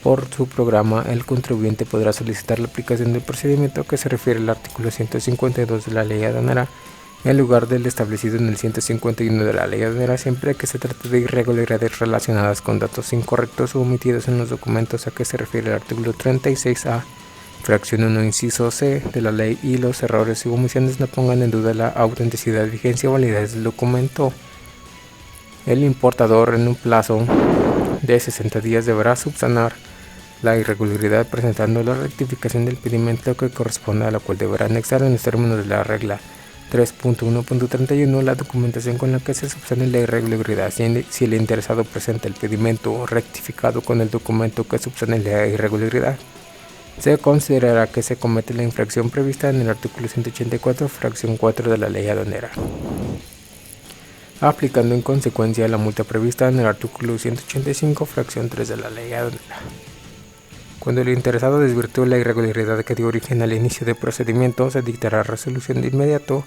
por su programa, el contribuyente podrá solicitar la aplicación del procedimiento a que se refiere el artículo 152 de la ley aduanera en lugar del establecido en el 151 de la ley aduanera, siempre que se trate de irregularidades relacionadas con datos incorrectos o omitidos en los documentos a que se refiere el artículo 36A. Fracción 1, inciso C de la ley y los errores y omisiones no pongan en duda la autenticidad, vigencia o validez del documento. El importador en un plazo de 60 días deberá subsanar la irregularidad presentando la rectificación del pedimento que corresponda, a la cual deberá anexar en los términos de la regla 3.1.31 la documentación con la que se subsane la irregularidad. Si el interesado presenta el pedimento rectificado con el documento que subsane la irregularidad, se considerará que se comete la infracción prevista en el artículo 184, fracción 4 de la ley aduanera, aplicando en consecuencia la multa prevista en el artículo 185, fracción 3 de la ley aduanera. Cuando el interesado desvirtúe la irregularidad que dio origen al inicio del procedimiento, se dictará resolución de inmediato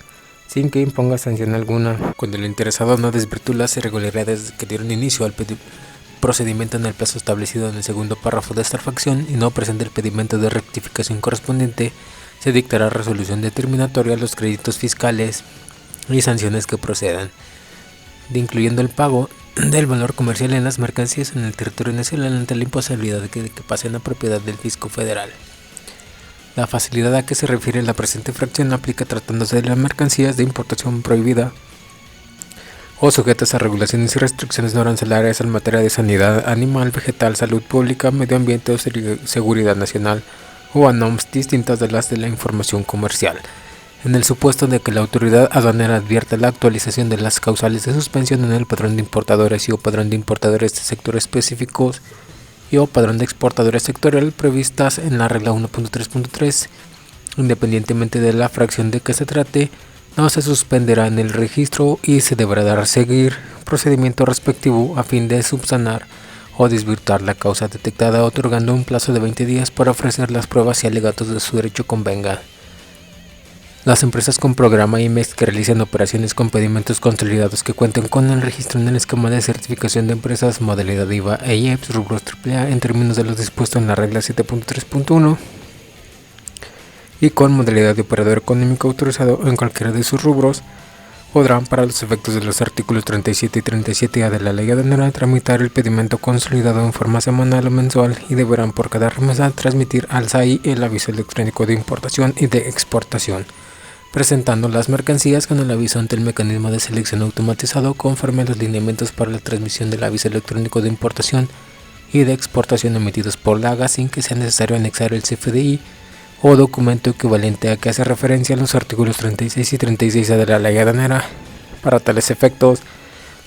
sin que imponga sanción alguna. Cuando el interesado no desvirtúe las irregularidades que dieron inicio al procedimiento en el plazo establecido en el segundo párrafo de esta fracción y no presenta el pedimento de rectificación correspondiente, se dictará resolución determinatoria a los créditos fiscales y sanciones que procedan, incluyendo el pago del valor comercial en las mercancías en el territorio nacional ante la imposibilidad de que pasen a propiedad del fisco federal. La facilidad a que se refiere la presente fracción aplica tratándose de las mercancías de importación prohibida o sujetas a regulaciones y restricciones no arancelarias en materia de sanidad animal, vegetal, salud pública, medio ambiente o seguridad nacional, o a normas distintas de las de la información comercial. En el supuesto de que la autoridad aduanera advierta la actualización de las causales de suspensión en el padrón de importadores y o padrón de importadores de sectores específicos y o padrón de exportadores sectorial previstas en la regla 1.3.3, independientemente de la fracción de que se trate, no se suspenderá en el registro y se deberá dar seguir procedimiento respectivo a fin de subsanar o desvirtuar la causa detectada, otorgando un plazo de 20 días para ofrecer las pruebas y alegatos de su derecho convenga. Las empresas con programa IMEX que realicen operaciones con pedimentos consolidados que cuenten con el registro en el esquema de certificación de empresas modalidad IVA, EIEPS, rubros AAA en términos de lo dispuesto en la regla 7.3.1 y con modalidad de operador económico autorizado en cualquiera de sus rubros, podrán, para los efectos de los artículos 37 y 37A de la ley aduanera, tramitar el pedimento consolidado en forma semanal o mensual y deberán por cada remesa transmitir al SAI el aviso electrónico de importación y de exportación, presentando las mercancías con el aviso ante el mecanismo de selección automatizado conforme a los lineamientos para la transmisión del aviso electrónico de importación y de exportación emitidos por la AGA sin que sea necesario anexar el CFDI o documento equivalente a que hace referencia a los artículos 36 y 36A de la ley aduanera. Para tales efectos,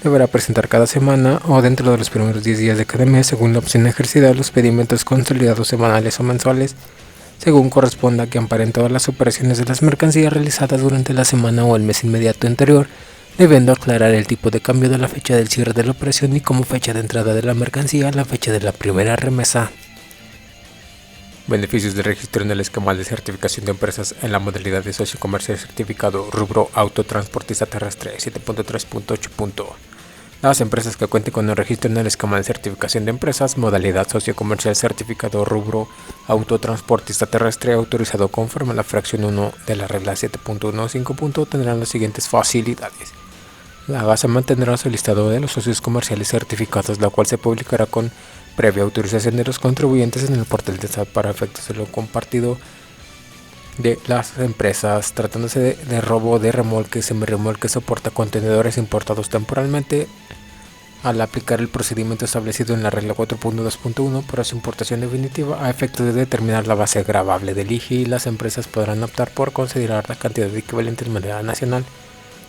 deberá presentar cada semana o dentro de los primeros 10 días de cada mes, según la opción ejercida, los pedimentos consolidados semanales o mensuales según corresponda, que amparen todas las operaciones de las mercancías realizadas durante la semana o el mes inmediato anterior, debiendo aclarar el tipo de cambio de la fecha del cierre de la operación y como fecha de entrada de la mercancía la fecha de la primera remesa. Beneficios de registro en el esquema de certificación de empresas en la modalidad de socio comercial certificado rubro autotransportista terrestre 7.3.8. Las empresas que cuenten con el registro en el esquema de certificación de empresas modalidad socio comercial certificado rubro autotransportista terrestre autorizado conforme a la fracción 1 de la regla 7.15. Tendrán las siguientes facilidades. La AGASA mantendrá su listado de los socios comerciales certificados, la cual se publicará con previa autorización de los contribuyentes en el portal de SAT para efectos de lo compartido de las empresas, tratándose de robo de remolques, semirremolques o portacontenedores importados temporalmente. Al aplicar el procedimiento establecido en la regla 4.2.1 para su importación definitiva a efectos de determinar la base gravable del IGI, las empresas podrán optar por considerar la cantidad equivalente en moneda nacional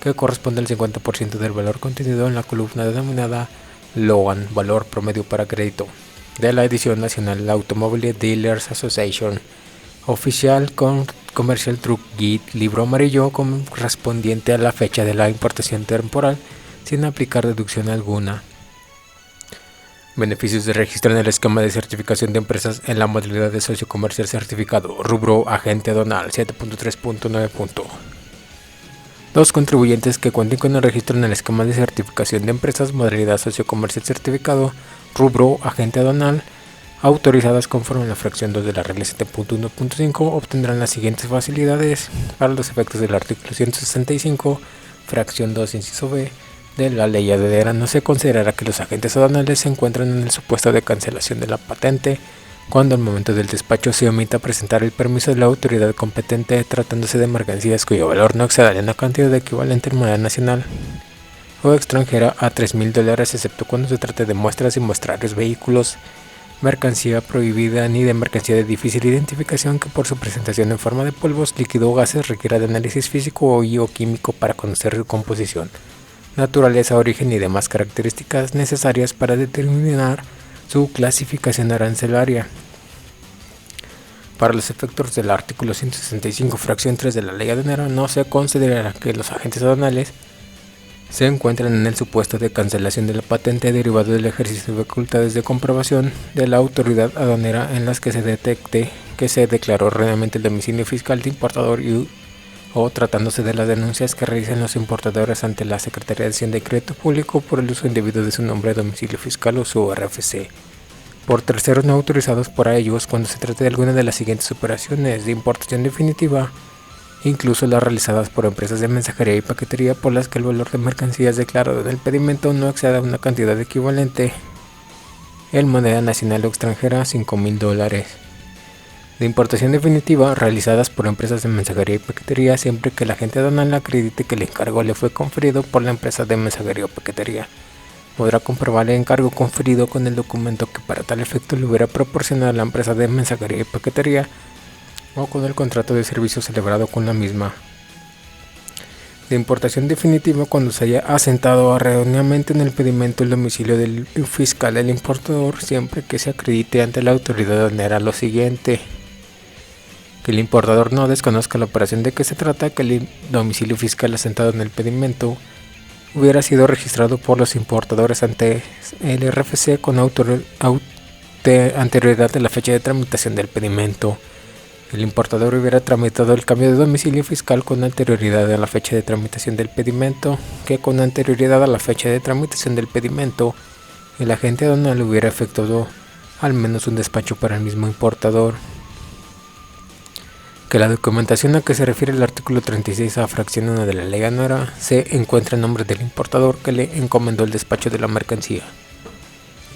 que corresponde al 50% del valor contenido en la columna denominada LOAN, valor promedio para crédito, de la edición nacional Automobile Dealers Association, oficial con Commercial Truck Guide, libro amarillo correspondiente a la fecha de la importación temporal, sin aplicar deducción alguna. Beneficios de registro en el esquema de certificación de empresas en la modalidad de socio comercial certificado, rubro agente aduanal 7.3.9. Los contribuyentes que cuenten con el registro en el esquema de certificación de empresas, modalidad socio comercial certificado, rubro agente aduanal, autorizadas conforme a la fracción 2 de la regla 7.1.5, obtendrán las siguientes facilidades para los efectos del artículo 165, fracción 2, inciso B, de la ley aduanera. No se considerará que los agentes aduanales se encuentran en el supuesto de cancelación de la patente cuando al momento del despacho se omita presentar el permiso de la autoridad competente, tratándose de mercancías cuyo valor no exceda una cantidad equivalente en moneda nacional o extranjera a $3,000, excepto cuando se trate de muestras y muestrarios, vehículos, mercancía prohibida, ni de mercancía de difícil identificación que por su presentación en forma de polvos, líquido o gases requiera de análisis físico o químico para conocer su composición, naturaleza, origen y demás características necesarias para determinar su clasificación arancelaria. Para los efectos del artículo 165, fracción 3 de la ley aduanera, no se considerará que los agentes aduanales se encuentran en el supuesto de cancelación de la patente derivado del ejercicio de facultades de comprobación de la autoridad aduanera en las que se detecte que se declaró erróneamente el domicilio fiscal de importador o tratándose de las denuncias que realicen los importadores ante la Secretaría de Hacienda y Crédito Público por el uso indebido de su nombre, domicilio fiscal o su RFC por terceros no autorizados por ellos cuando se trate de alguna de las siguientes operaciones de importación definitiva, incluso las realizadas por empresas de mensajería y paquetería por las que el valor de mercancías declarado en el pedimento no exceda una cantidad equivalente en moneda nacional o extranjera a $5,000. De importación definitiva realizadas por empresas de mensajería y paquetería siempre que el agente aduanal acredite que el encargo le fue conferido por la empresa de mensajería o paquetería. Podrá comprobar el encargo conferido con el documento que para tal efecto le hubiera proporcionado la empresa de mensajería y paquetería o con el contrato de servicio celebrado con la misma. De importación definitiva cuando se haya asentado erróneamente en el pedimento el domicilio del fiscal del importador siempre que se acredite ante la autoridad aduanera lo siguiente: que el importador no desconozca la operación de que se trata, que el domicilio fiscal asentado en el pedimento hubiera sido registrado por los importadores ante el RFC con anterioridad de la fecha de tramitación del pedimento. El importador hubiera tramitado el cambio de domicilio fiscal con anterioridad a la fecha de tramitación del pedimento, que con anterioridad a la fecha de tramitación del pedimento, el agente aduanal hubiera efectuado al menos un despacho para el mismo importador. Que la documentación a que se refiere el artículo 36 a fracción 1 de la ley aduanera se encuentra en nombre del importador que le encomendó el despacho de la mercancía.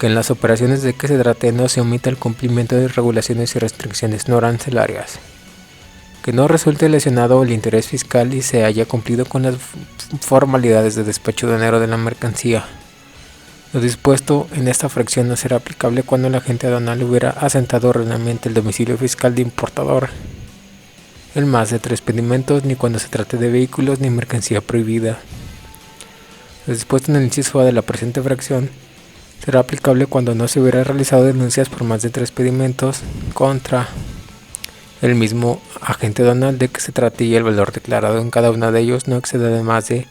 Que en las operaciones de que se trate no se omita el cumplimiento de regulaciones y restricciones no arancelarias. Que no resulte lesionado el interés fiscal y se haya cumplido con las formalidades de despacho aduanero de la mercancía. Lo dispuesto en esta fracción no será aplicable cuando el agente aduanal hubiera asentado erróneamente el domicilio fiscal de importador en más de 3 pedimentos, ni cuando se trate de vehículos ni mercancía prohibida. Lo dispuesto en el inciso A de la presente fracción será aplicable cuando no se hubiera realizado denuncias por más de 3 pedimentos contra el mismo agente aduanal de que se trate y el valor declarado en cada uno de ellos no exceda de más de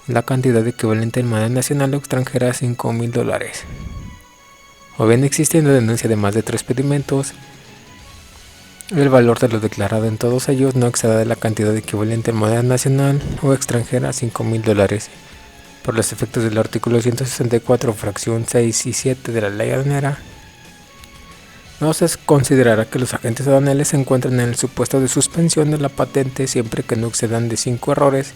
la cantidad equivalente en moneda nacional o extranjera a $5,000. O bien existiendo denuncia de más de 3 pedimentos, el valor de lo declarado en todos ellos no exceda de la cantidad equivalente en moneda nacional o extranjera a $5,000. Por los efectos del artículo 164, fracción 6 y 7 de la ley aduanera, no se considerará que los agentes aduanales se encuentran en el supuesto de suspensión de la patente siempre que no excedan de 5 errores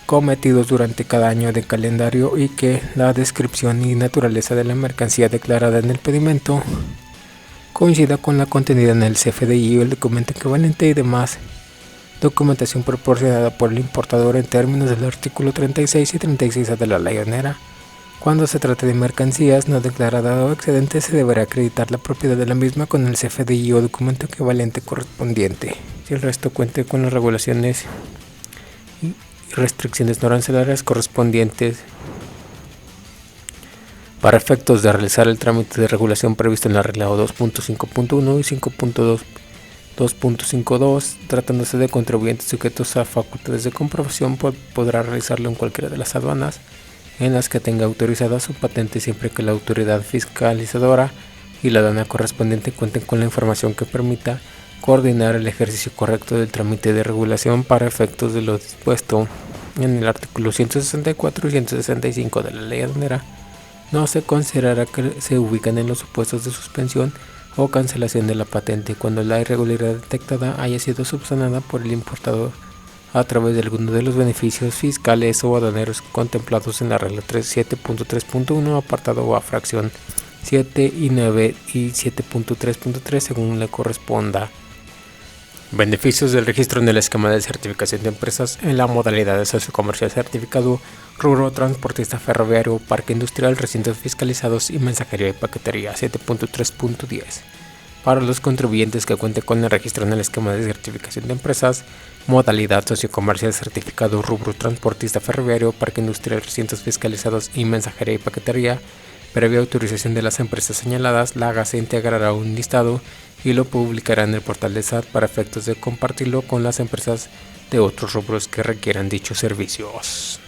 cometidos durante cada año de calendario y que la descripción y naturaleza de la mercancía declarada en el pedimento coincida con la contenida en el CFDI o el documento equivalente y demás documentación proporcionada por el importador en términos del artículo 36 y 36A de la ley aduanera. Cuando se trate de mercancías no declaradas o excedentes, se deberá acreditar la propiedad de la misma con el CFDI o documento equivalente correspondiente. Si el resto cuente con las regulaciones y restricciones no arancelarias correspondientes para efectos de realizar el trámite de regulación previsto en el arreglado 2.5.1 y 5.2.52, tratándose de contribuyentes sujetos a facultades de comprobación, podrá realizarlo en cualquiera de las aduanas en las que tenga autorizada su patente siempre que la autoridad fiscalizadora y la aduana correspondiente cuenten con la información que permita coordinar el ejercicio correcto del trámite de regulación para efectos de lo dispuesto en el artículo 164 y 165 de la ley aduanera. No se considerará que se ubican en los supuestos de suspensión o cancelación de la patente cuando la irregularidad detectada haya sido subsanada por el importador a través de alguno de los beneficios fiscales o aduaneros contemplados en la regla 7.3.1 apartado A, fracción 7 y 9 y 7.3.3 según le corresponda. Beneficios del registro en el esquema de certificación de empresas en la modalidad de socio comercial certificado, rubro transportista ferroviario, parque industrial, recintos fiscalizados y mensajería y paquetería. 7.3.10. Para los contribuyentes que cuenten con el registro en el esquema de certificación de empresas, modalidad socio comercial certificado, rubro transportista ferroviario, parque industrial, recintos fiscalizados y mensajería y paquetería, previa autorización de las empresas señaladas, la AGA se integrará un listado y lo publicará en el portal de SAT para efectos de compartirlo con las empresas de otros rubros que requieran dichos servicios.